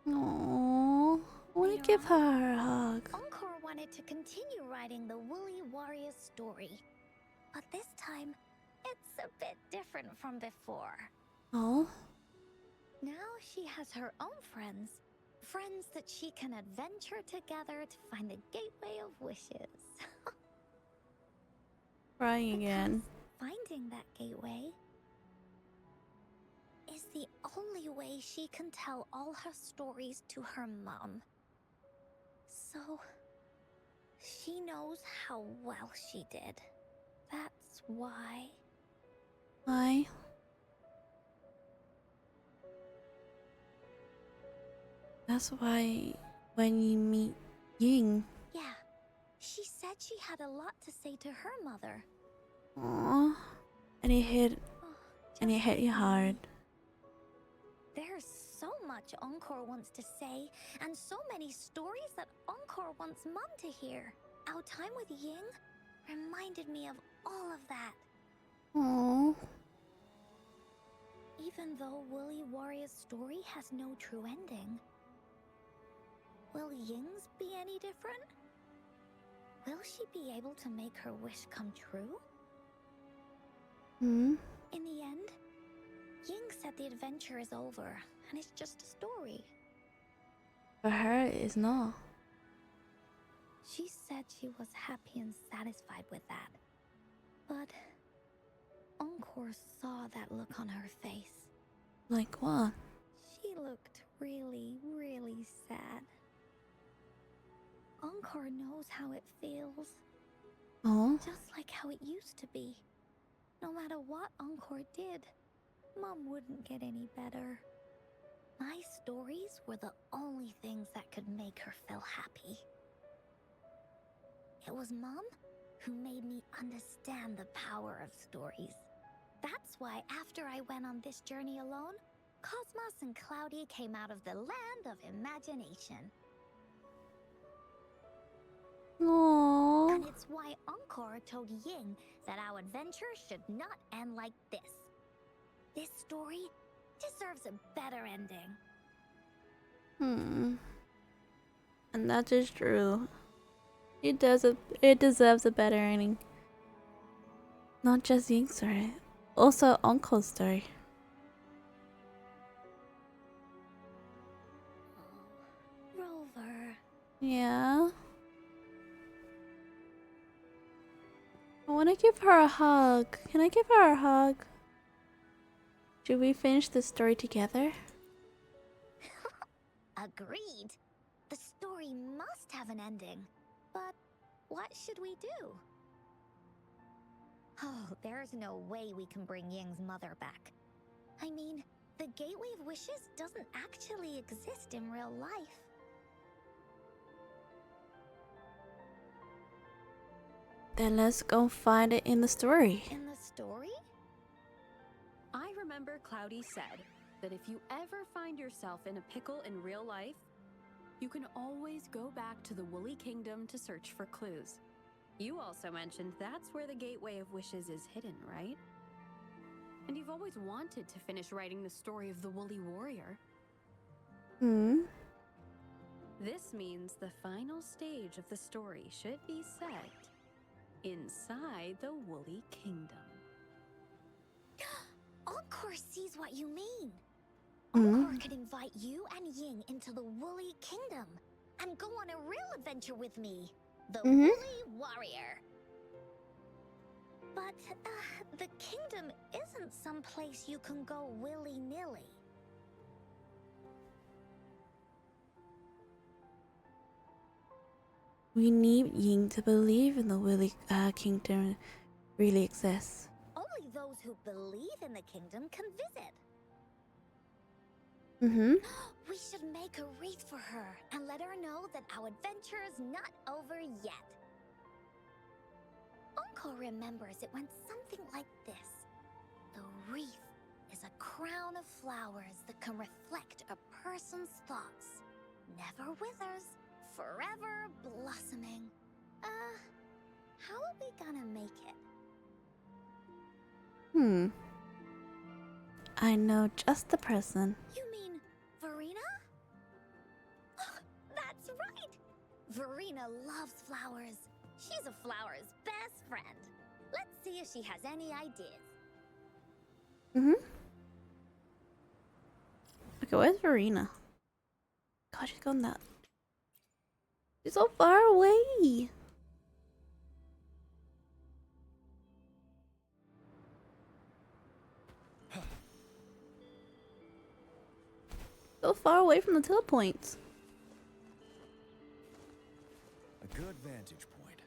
Oh. I want to give her a hug. Encore wanted to continue writing the Woolly Warrior story, but this time, it's a bit different from before. Oh. Now she has her own friends. Friends that she can adventure together to find the Gateway of Wishes. Crying again. Finding that gateway is the only way she can tell all her stories to her mom. So, she knows how well she did. That's why. Why? That's why when you meet Ying. Yeah, she said she had a lot to say to her mother. Aww. And it hit Just you like hard. me. There's so much Encore wants to say, and so many stories that Encore wants Mom to hear. Our time with Ying reminded me of all of that. Aww. Even though Woolly Warrior's story has no true ending, will Ying's be any different? Will she be able to make her wish come true? Hmm. In the end, Ying said the adventure is over, and it's just a story. For her, it's not. She said she was happy and satisfied with that. But Encore saw that look on her face. Like what? She looked really, really sad. Encore knows how it feels, Oh. just like how it used to be. No matter what Encore did, Mom wouldn't get any better. My stories were the only things that could make her feel happy. It was Mom who made me understand the power of stories. That's why after I went on this journey alone, Cosmos and Cloudy came out of the land of imagination. Aww. And it's why Encore told Ying that our adventure should not end like this. This story deserves a better ending. And that is true. It deserves a better ending. Not just Ying's story, also Uncle's story. Rover. Yeah. I want to give her a hug. Can I give her a hug? Should we finish the story together? Agreed. The story must have an ending. But what should we do? Oh, there's no way we can bring Ying's mother back. I mean, the Gateway of Wishes doesn't actually exist in real life. Then let's go find it in the story. In the story? I remember Cloudy said that if you ever find yourself in a pickle in real life, you can always go back to the Woolly Kingdom to search for clues. You also mentioned that's where the Gateway of Wishes is hidden, right? And you've always wanted to finish writing the story of the Woolly Warrior. This means the final stage of the story should be set inside the Woolly Kingdom. Encore sees what you mean. Encore could invite you and Ying into the Woolly Kingdom and go on a real adventure with me, the Woolly Warrior. But the kingdom isn't some place you can go willy-nilly. We need Ying to believe in the Woolly Kingdom really exists. Only those who believe in the kingdom can visit. We should make a wreath for her and let her know that our adventure is not over yet. Encore remembers it went something like this. The wreath is a crown of flowers that can reflect a person's thoughts. Never withers, forever blossoming. How are we gonna make it? I know just the person. You mean Verena? That's right! Verena loves flowers. She's a flower's best friend. Let's see if she has any ideas. Okay, where's Verena? God, she's gone that. She's so far away. So far away from the telepoints. A good vantage point.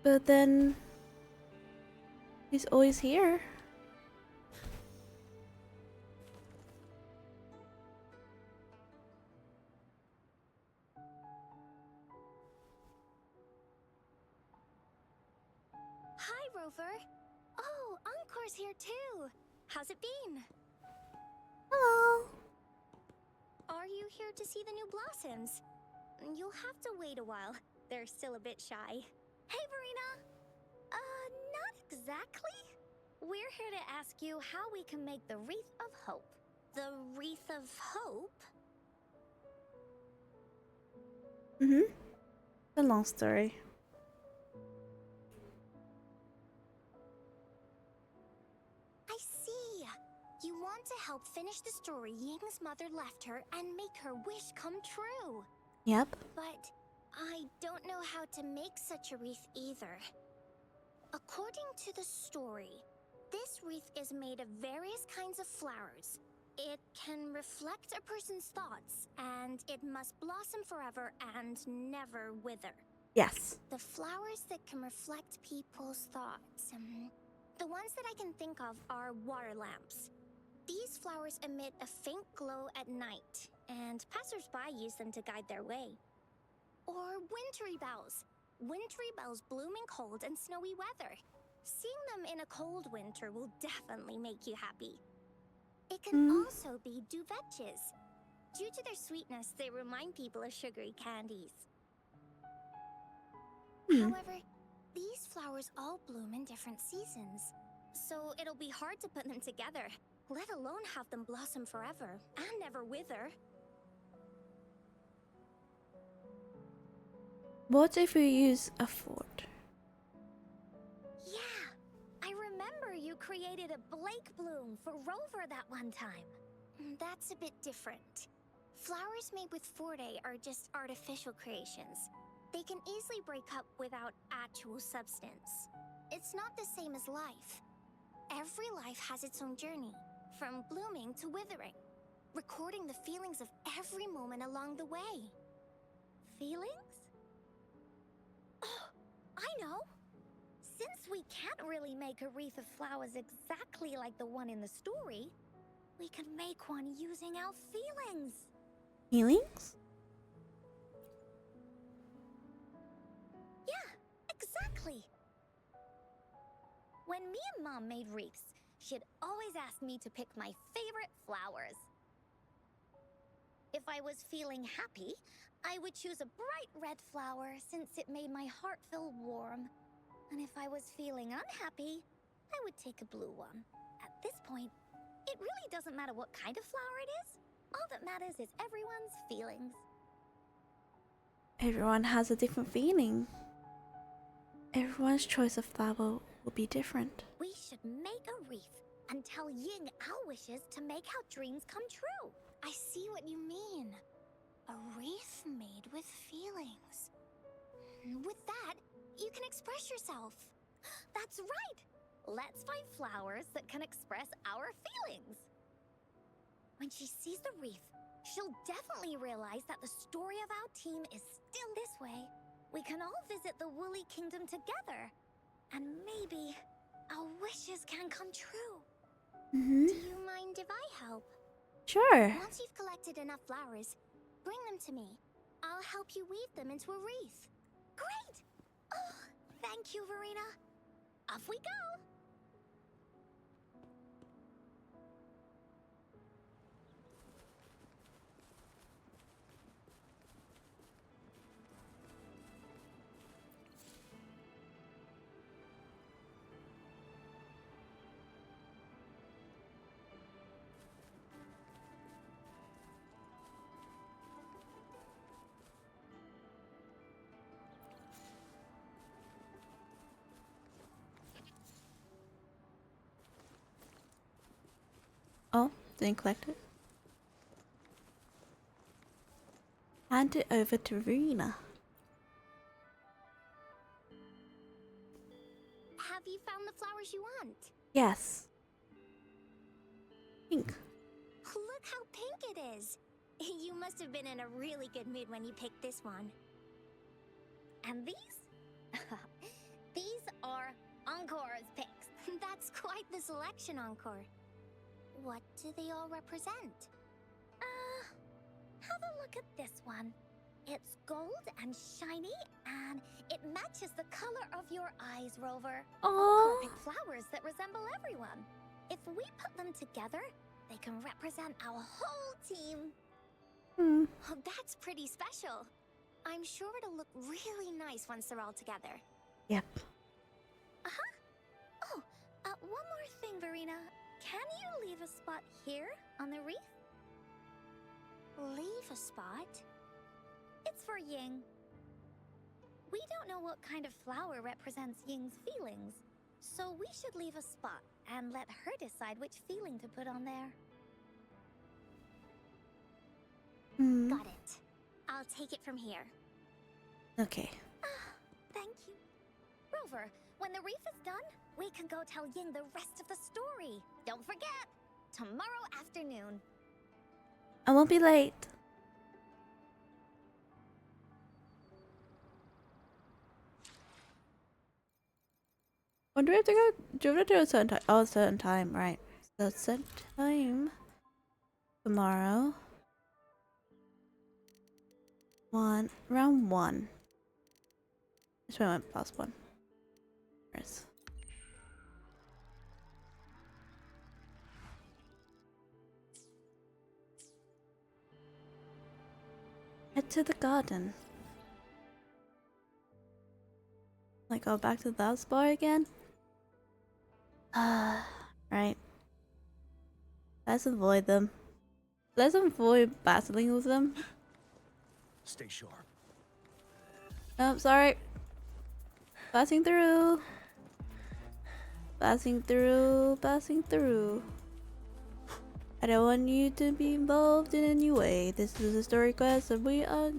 But then he's always here. Hi, Rover. Oh, Encore's here too. How's it been? Hello. Are you here to see the new blossoms? You'll have to wait a while. They're still a bit shy. Hey, Verena! Not exactly. We're here to ask you how we can make the Wreath of Hope. The Wreath of Hope? A long story. I see. You want to help finish the story Ying's mother left her and make her wish come true. Yep. But I don't know how to make such a wreath either. According to the story, this wreath is made of various kinds of flowers. It can reflect a person's thoughts, and it must blossom forever and never wither. Yes. The flowers that can reflect people's thoughts. The ones that I can think of are water lamps. These flowers emit a faint glow at night, and passersby use them to guide their way. Or wintry bells. Wintry bells bloom in cold and snowy weather. Seeing them in a cold winter will definitely make you happy. It can also be duvetches. Due to their sweetness, they remind people of sugary candies. However, these flowers all bloom in different seasons, so it'll be hard to put them together, let alone have them blossom forever and never wither. What if we use a fort? Yeah, I remember you created a Blake bloom for Rover that one time. That's a bit different. Flowers made with Forte are just artificial creations. They can easily break up without actual substance. It's not the same as life. Every life has its own journey, from blooming to withering, recording the feelings of every moment along the way. Feelings? Oh, I know! Since we can't really make a wreath of flowers exactly like the one in the story, we can make one using our feelings. Feelings? Yeah, exactly. When me and Mom made wreaths, she'd always ask me to pick my favorite flowers. If I was feeling happy, I would choose a bright red flower since it made my heart feel warm. And if I was feeling unhappy, I would take a blue one. At this point, it really doesn't matter what kind of flower it is. All that matters is everyone's feelings. Everyone has a different feeling. Everyone's choice of flower will be different. We should make a wreath and tell Ying our wishes to make our dreams come true. I see what you mean. A wreath made with feelings. With that, you can express yourself. That's right! Let's find flowers that can express our feelings. When she sees the wreath, she'll definitely realize that the story of our team is still this way. We can all visit the Woolly Kingdom together. And maybe our wishes can come true. Do you mind if I help? Sure. Once you've collected enough flowers, bring them to me. I'll help you weave them into a wreath. Great! Oh, thank you, Verena. Off we go! Oh, didn't collect it. Hand it over to Verena. Have you found the flowers you want? Yes. Pink. Look how pink it is. You must have been in a really good mood when you picked this one. And these? These are Encore's picks. That's quite the selection, Encore. What do they all represent? Have a look at this one. It's gold and shiny, and it matches the color of your eyes, Rover. Encore Oh, picked flowers that resemble everyone. If we put them together, they can represent our whole team. Oh, that's pretty special. I'm sure it'll look really nice once they're all together. Yep. Oh, one more thing, Verena. Can you leave a spot here on the wreath? Leave a spot? It's for Ying. We don't know what kind of flower represents Ying's feelings, so we should leave a spot and let her decide which feeling to put on there. Got it. I'll take it from here. Okay. Thank you. Rover, when the wreath is done, we can go tell Ying the rest of the story. Don't forget, tomorrow afternoon. I won't be late. Wonder if they go to a certain time. Oh, a certain time, right? So set time tomorrow. Round 1. That's why I went past 1. Yes. Head to the garden. Like go back to that bar again? Right. Let's avoid them. Let's avoid battling with them. Stay sharp. Oh, sorry. Passing through. Passing through. Passing through. I don't want you to be involved in any way. This is a story quest and we are...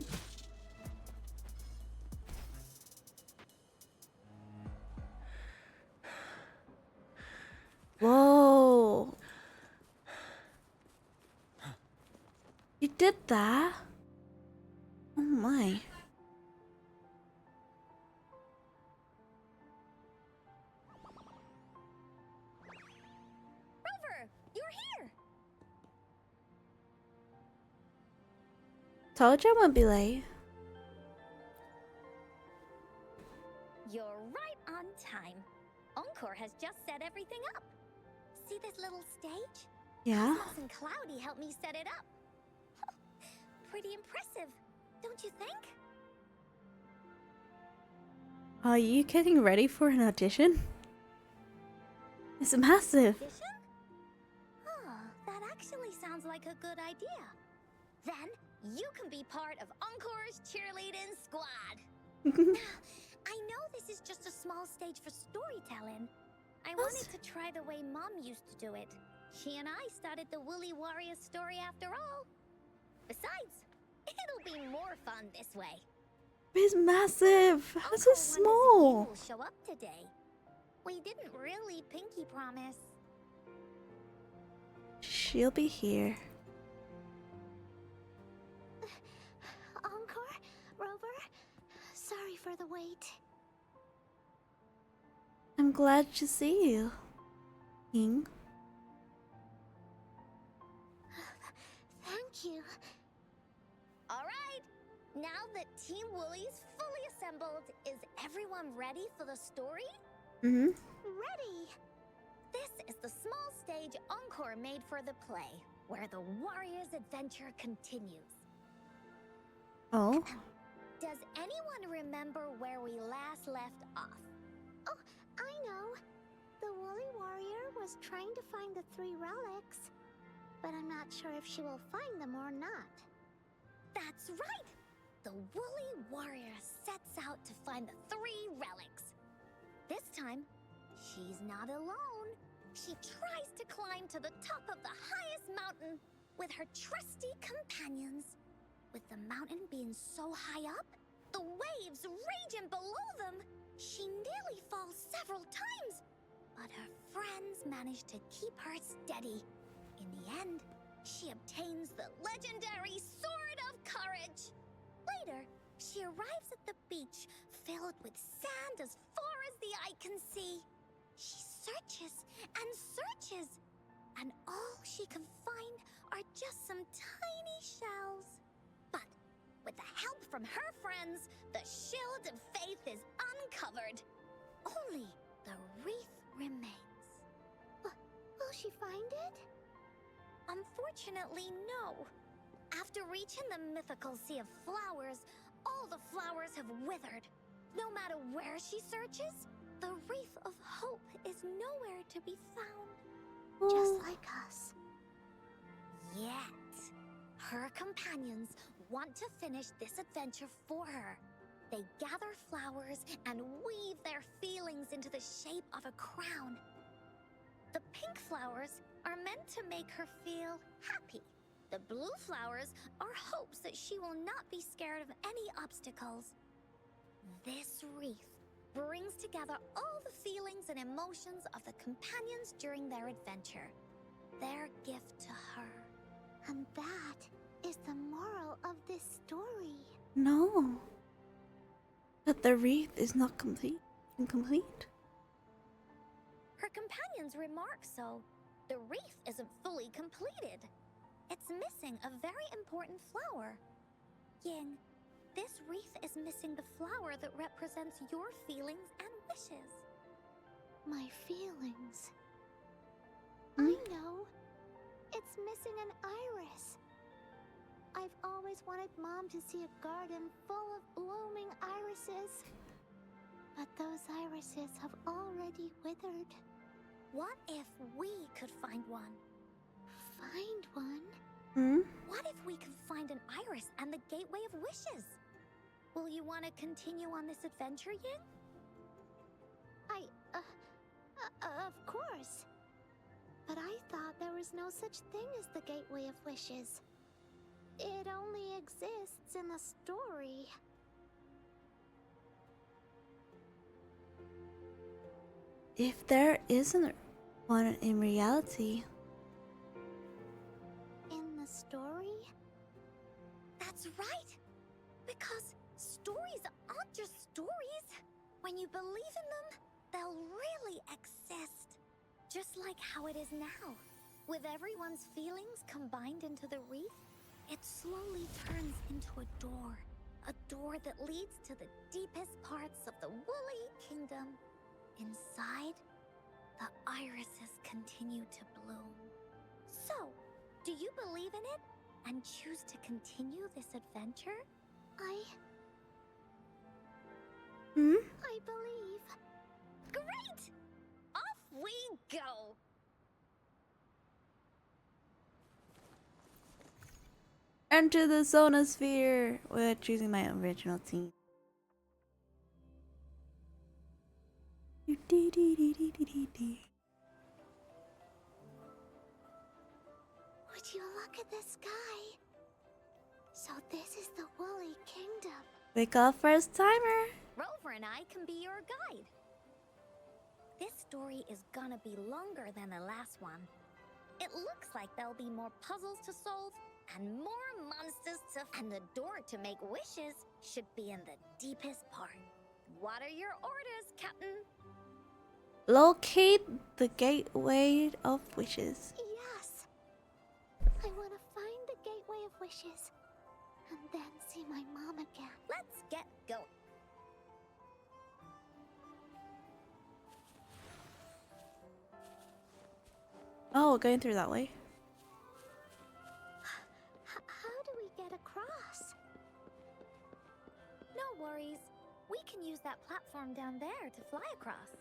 Whoa. You did that? Oh my. Rover, you're here. Told you I wouldn't be late. You're right on time. Encore has just set everything up. See this little stage? Yeah? Cosmos and Cloudy helped me set it up. Pretty impressive, don't you think? Are you getting ready for an audition? It's massive. Audition? Oh, that actually sounds like a good idea. Then you can be part of Encore's cheerleading squad. I know this is just a small stage for storytelling. I wanted to try the way Mom used to do it. She and I started the Woolly Warrior story after all. Besides, it'll be more fun this way. It's massive. How is it Uncle small? will show up today. We didn't really pinky promise. She'll be here. Encore? Rover? Sorry for the wait. I'm glad to see you, King. Thank you. All right. Now that Team Woolly's fully assembled, is everyone ready for the story? Mm-hmm. Ready. This is the small stage Encore made for the play, where the warrior's adventure continues. Oh. Does anyone remember where we last left off? Oh, I know. The Woolly Warrior was trying to find the 3 relics, but I'm not sure if she will find them or not. That's right! The Woolly Warrior sets out to find the 3 relics. This time, she's not alone. She tries to climb to the top of the highest mountain with her trusty companions. With the mountain being so high up, the waves raging below them, she nearly falls several times. But her friends manage to keep her steady. In the end, she obtains the legendary Sword of Courage. Later, she arrives at the beach filled with sand as far as the eye can see. She searches and searches, and all she can find are just some tiny shells. But with the help from her friends, the shield of faith is uncovered. Only the wreath remains. Will she find it? Unfortunately, no. After reaching the mythical sea of flowers, all the flowers have withered. No matter where she searches, the wreath of hope is nowhere to be found. Just like us. Yet, her companions want to finish this adventure for her. They gather flowers and weave their feelings into the shape of a crown. The pink flowers are meant to make her feel happy. The blue flowers are hopes that she will not be scared of any obstacles. This wreath brings together all the feelings and emotions of the companions during their adventure. Their gift to her. And that is the moral of this story. No. That the wreath is not incomplete. companions remark so. The wreath isn't fully completed. It's missing a very important flower. Ying, this wreath is missing the flower that represents your feelings and wishes. My feelings. Hmm? I know. It's missing an iris. I've always wanted Mom to see a garden full of blooming irises. But those irises have already withered. What if we could find one? Find one? Hmm? What if we could find an iris and the gateway of wishes? Will you want to continue on this adventure, Ying? Of course. But I thought there was no such thing as the Gateway of Wishes. It only exists in the story. If there isn't one in reality. In the story? That's right! Because stories aren't just stories. When you believe in them, they'll really exist. Just like how it is now. With everyone's feelings combined into the wreath, it slowly turns into a door. A door that leads to the deepest parts of the Woolly Kingdom. Inside, the irises continue to bloom. So, do you believe in it and choose to continue this adventure? Hmm? I believe. Great! Off we go! Enter the Zonosphere! We're choosing my original team. Would you look at the sky? So this is the Woolly Kingdom. Wake up, first timer! Rover and I can be your guide. This story is gonna be longer than the last one. It looks like there'll be more puzzles to solve and more monsters to... And the door to make wishes should be in the deepest part. What are your orders, Captain? Locate the Gateway of Wishes. Yes. I want to find the Gateway of Wishes. And then see my mom again. Let's get going. Oh, we're going through that way. How do we get across? No worries. We can use that platform down there to fly across.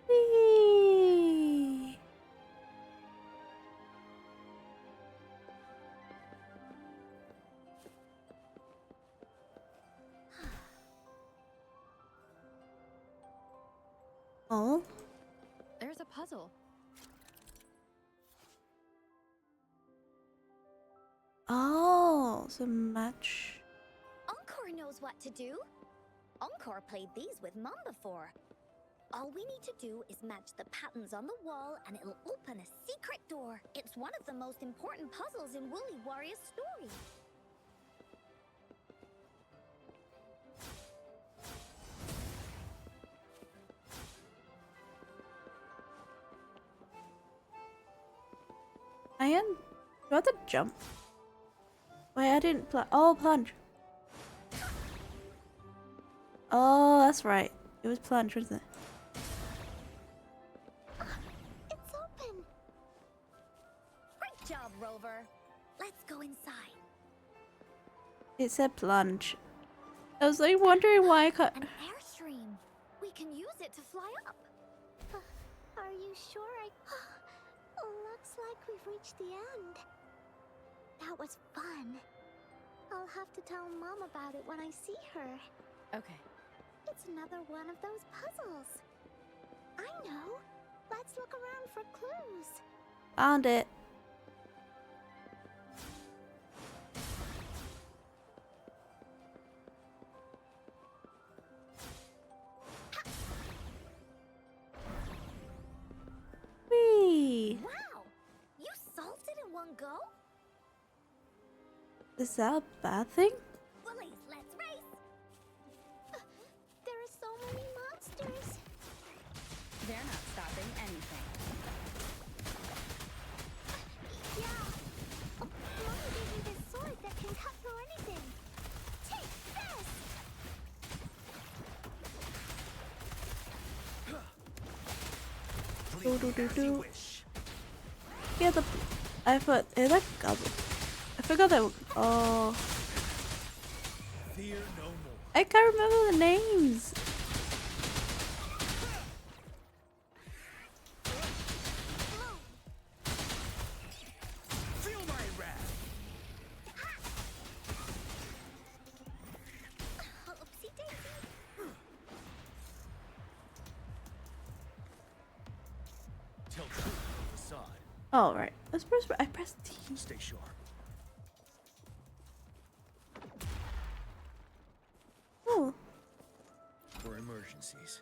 Whee! Oh? There's a puzzle. Oh, so match. Encore knows what to do. Encore played these with Mom before. All we need to do is match the patterns on the wall and it'll open a secret door. It's one of the most important puzzles in Woolly Warrior's story. I am. Do I have to jump? Wait, I didn't oh, plunge. Oh, that's right. It was plunge, wasn't it? It's open. Great job, Rover. Let's go inside. It said plunge. I was like wondering why I can't. An airstream. We can use it to fly up. Are you sure Looks like we've reached the end. That was fun. I'll have to tell Mom about it when I see her. Okay. It's another one of those puzzles. I know. Let's look around for clues. Found it. Whee! Wow! You solved it in one go? Is that a bad thing? Woolies, let's race! There are so many monsters. As you wish. Yeah, I thought is that goblin? I forgot that. Oh, Fear no more. I can't remember the names. Feel my wrath. Oopsie daisy. Tell truth from the facade. Oh right, I pressed T. Stay sharp. Oh, For emergencies.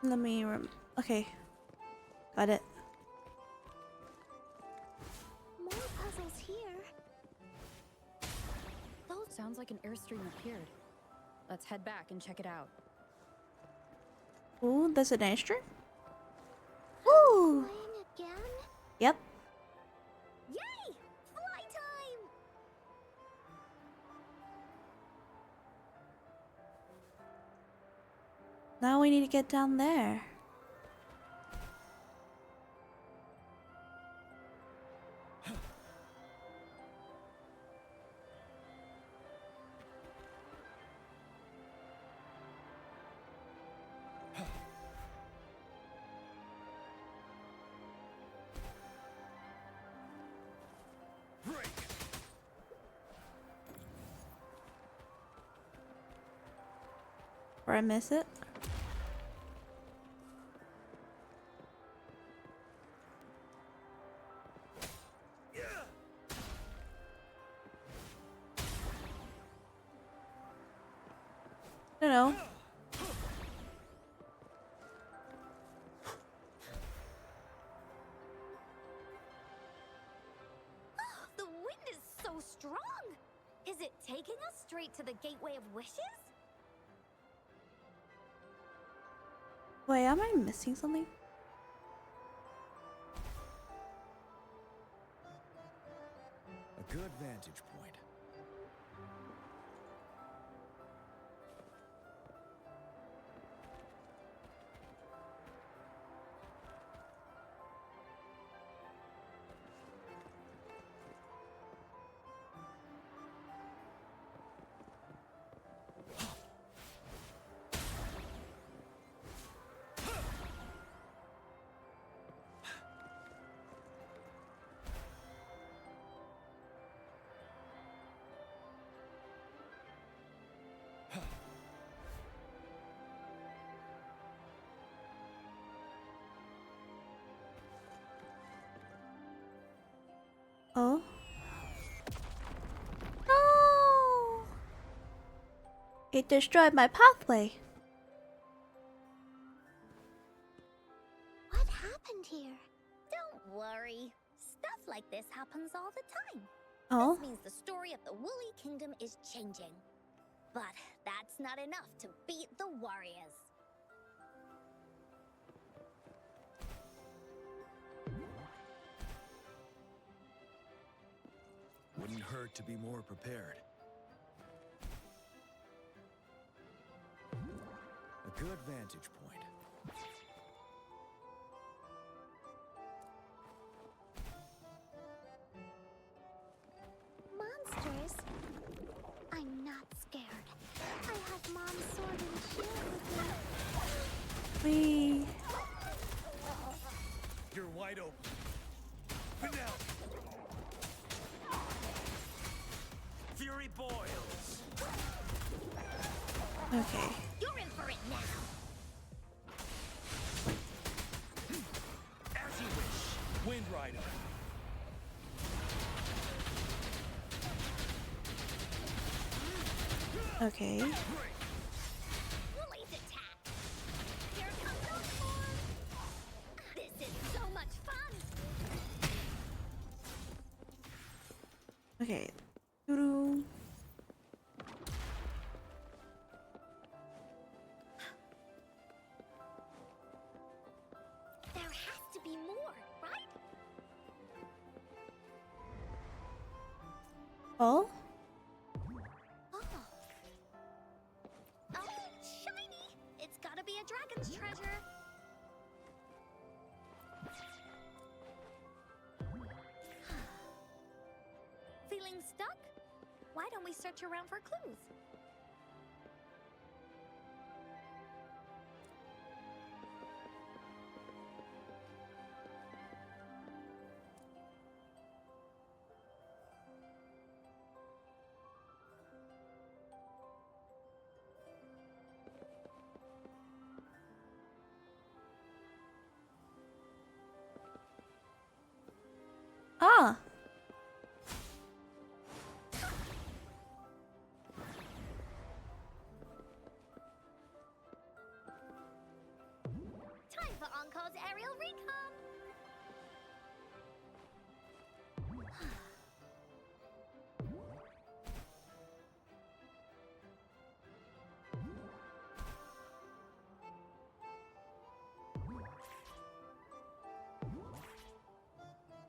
let me okay, got it. More puzzles here. Sounds like an airstream appeared. Let's head back and check it out. Ooh, there's an airstream. Ooh, Playing again? yep. Yay! Fly time! Now we need to get down there. Break. Or I miss it. I don't know. The wind is so strong! Is it taking us straight to the Gateway of Wishes? Wait, am I missing something? A good vantage point. Oh. No! It destroyed my pathway. What happened here? Don't worry. Stuff like this happens all the time. Oh. This means the story of the Woolly Kingdom is changing. But that's not enough to beat the warriors. Wouldn't hurt to be more prepared. A good vantage point. Monsters? I'm not scared. I have Mom's sword and shield with me. We. You're wide open. But now. Fury boils. Okay. You're in for it now. As you wish. Wind Rider. Okay. Break. Woolly's attack. Here comes Encore. This is so much fun. Okay. Doo-doo. There has to be more, right? Oh? Oh. Oh, shiny! It's gotta be a dragon's treasure. Feeling stuck? Why don't we search around for clues? Ah! Time for Encore's aerial recon!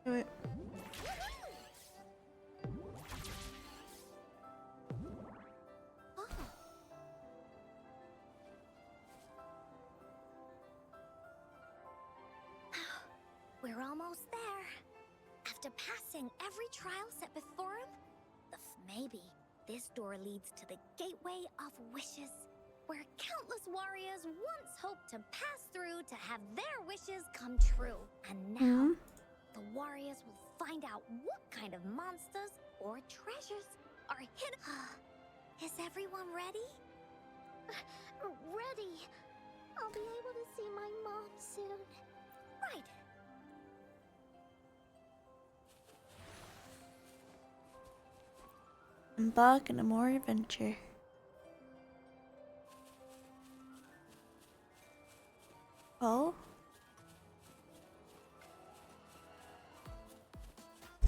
Wait. Oh. We're almost there. After passing every trial set before him, maybe this door leads to the Gateway of Wishes, where countless warriors once hoped to pass through to have their wishes come true. And now, the warriors will find out what kind of monsters or treasures are hidden. Is everyone ready? Ready. I'll be able to see my mom soon. Right. Embark on a more adventure. Oh?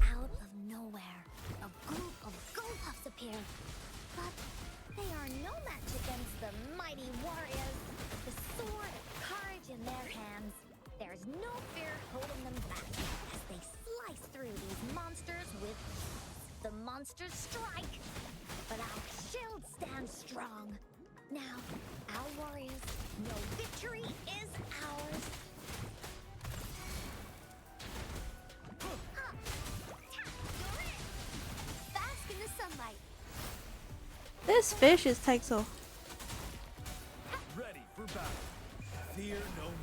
Out of nowhere, a group of Goldpuffs appear. But they are no match against the mighty warriors. The sword of courage in their hands. There's no fear holding them back as they slice through these monsters with the monsters strike. But our shield stands strong. Now, our warriors know victory is ours. You're in. Bask in the sunlight. This fish is Texel. Ready for battle. Fear no more.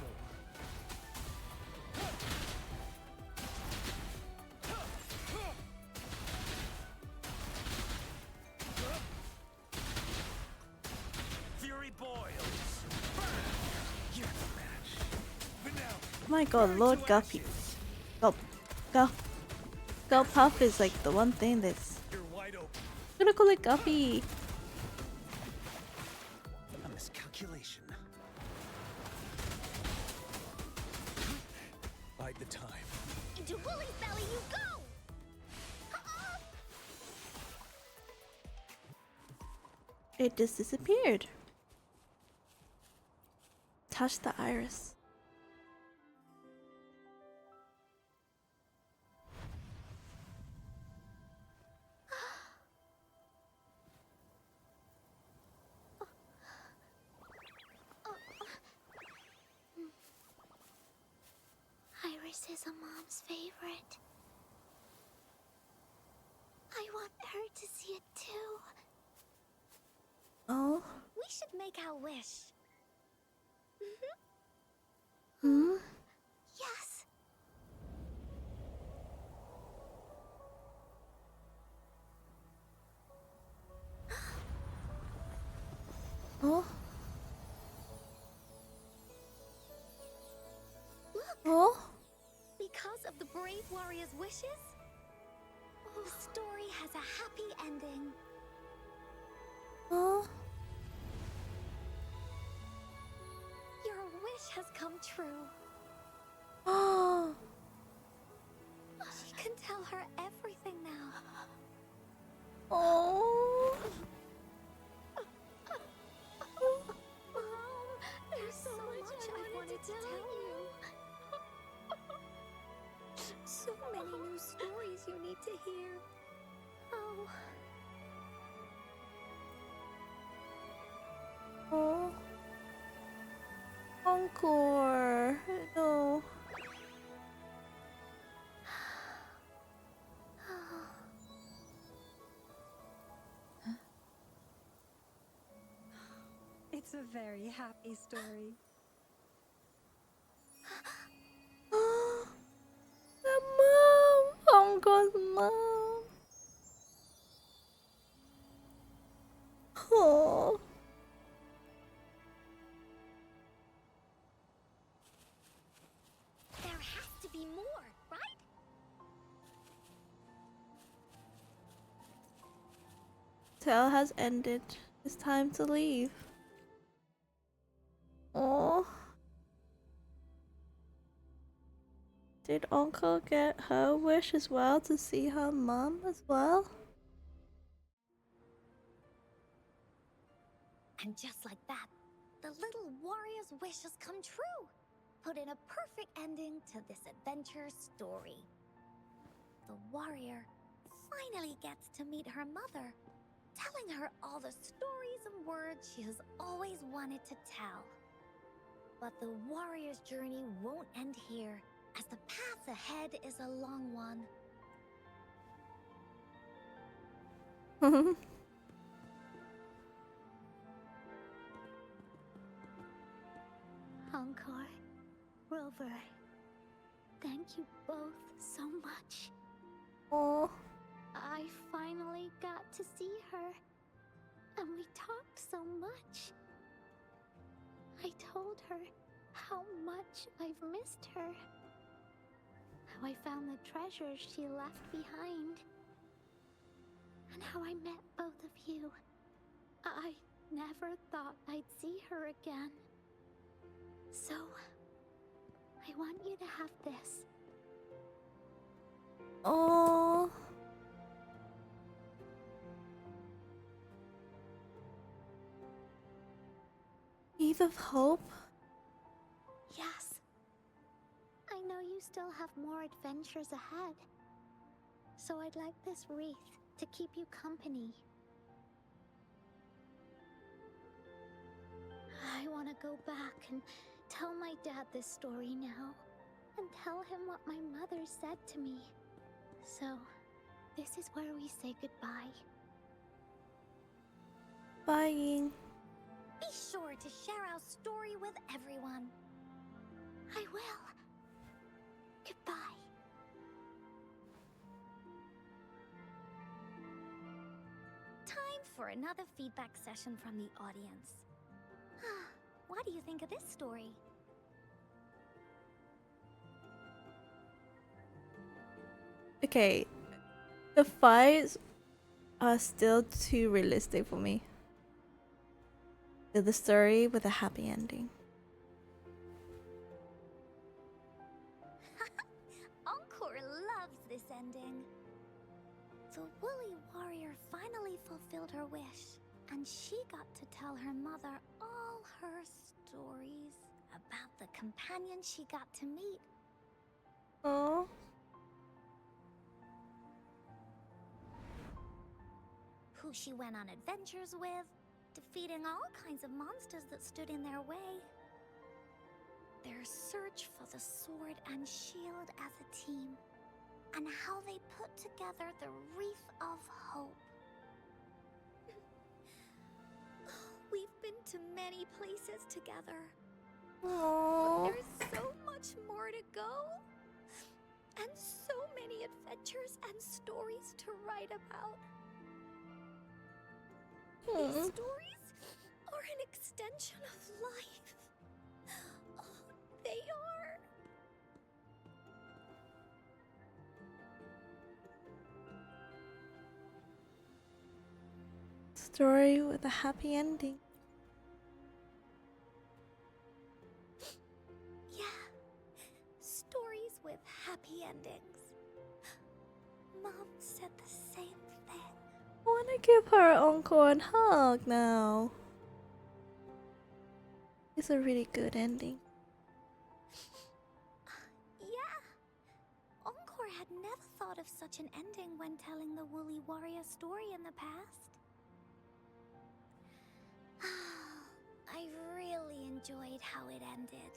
Fury boils. Burn. You're the match. But now, Oh my god, burn Lord to Guppy. ashes. Gulpuff is like the one thing that's You're wide open. gonna call it Guppy. A miscalculation. Bide the time. Into Woolly's belly you go! It just disappeared. Touch the iris. Iris is a mom's favorite. I want her to see it too. Oh? We should make our wish. Hmm? Yes. Oh? Look, Oh? because of the brave warrior's wishes, the story has a happy ending. Oh? Your wish has come true. Oh? She can tell her everything now. Oh? Mom, there's so much I wanted to tell you. So many new stories you need to hear. Oh, Oh. Encore. No. It's a very happy story. The mom. Uncle's mom. Oh. There has to be more, right? Tale has ended. It's time to leave. Oh. Did Uncle get her wish as well to see her mom as well? And just like that, the little warrior's wish has come true. Put in a perfect ending to this adventure story. The warrior finally gets to meet her mother, telling her all the stories and words she has always wanted to tell. But the warrior's journey won't end here, as the path ahead is a long one. Encore, Rover, thank you both so much. Oh. I finally got to see her, and we talked so much. I told her how much I've missed her, how I found the treasures she left behind, and how I met both of you. I never thought I'd see her again. So, I want you to have this. Oh. Eve of Hope? Yes. I know you still have more adventures ahead. So I'd like this wreath to keep you company. I want to go back and tell my dad this story now, and tell him what my mother said to me. So, this is where we say goodbye. Buying. Be sure to share our story with everyone. I will. Goodbye. Time for another feedback session from the audience. What do you think of this story? Okay. The fights are still too realistic for me. The story with a happy ending. Encore loves this ending. The woolly warrior finally fulfilled her wish, and she got to tell her mother all her stories about the companion she got to meet. Oh. Who she went on adventures with, defeating all kinds of monsters that stood in their way. Their search for the sword and shield as a team, and how they put together the Wreath of Hope. We've been to many places together. Oh. There's so much more to go, and so many adventures and stories to write about. These stories are an extension of life. Oh, they are. Story with a happy ending. Yeah, stories with happy endings. Mom said the same thing. I wanna give her an encore and hug now. It's a really good ending. Yeah, Encore had never thought of such an ending when telling the Woolly Warrior story in the past. I really enjoyed how it ended.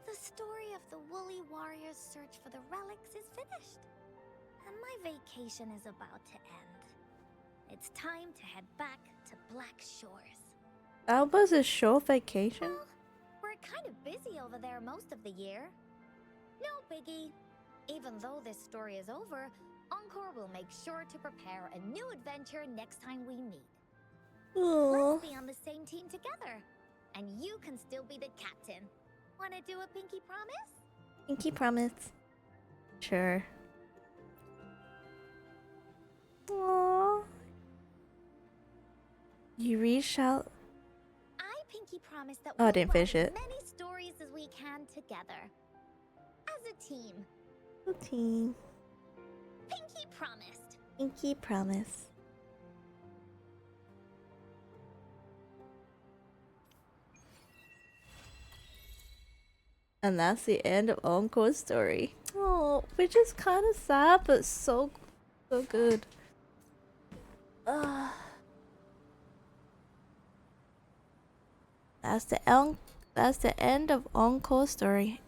The story of the Woolly Warrior's search for the relics is finished, and my vacation is about to end. It's time to head back to Black Shores. That was a short vacation? Well, we're kind of busy over there most of the year. No biggie. Even though this story is over, Encore will make sure to prepare a new adventure next time we meet. Aww. Let's be on the same team together. And you can still be the captain. Wanna do a pinky promise? Pinky promise. Sure. Aww. You reached out. I pinky promise that Oh, I we'll didn't write finish as it. many stories as we can together. As a team. Team. Pinky promised. Pinky promise. And that's the end of Encore's story. Oh, which is kind of sad, but so good. That's the end of Encore's story.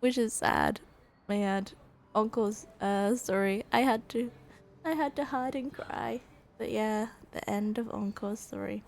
Which is sad. Man, Uncle's story. I had to hide and cry. But yeah, the end of Uncle's story.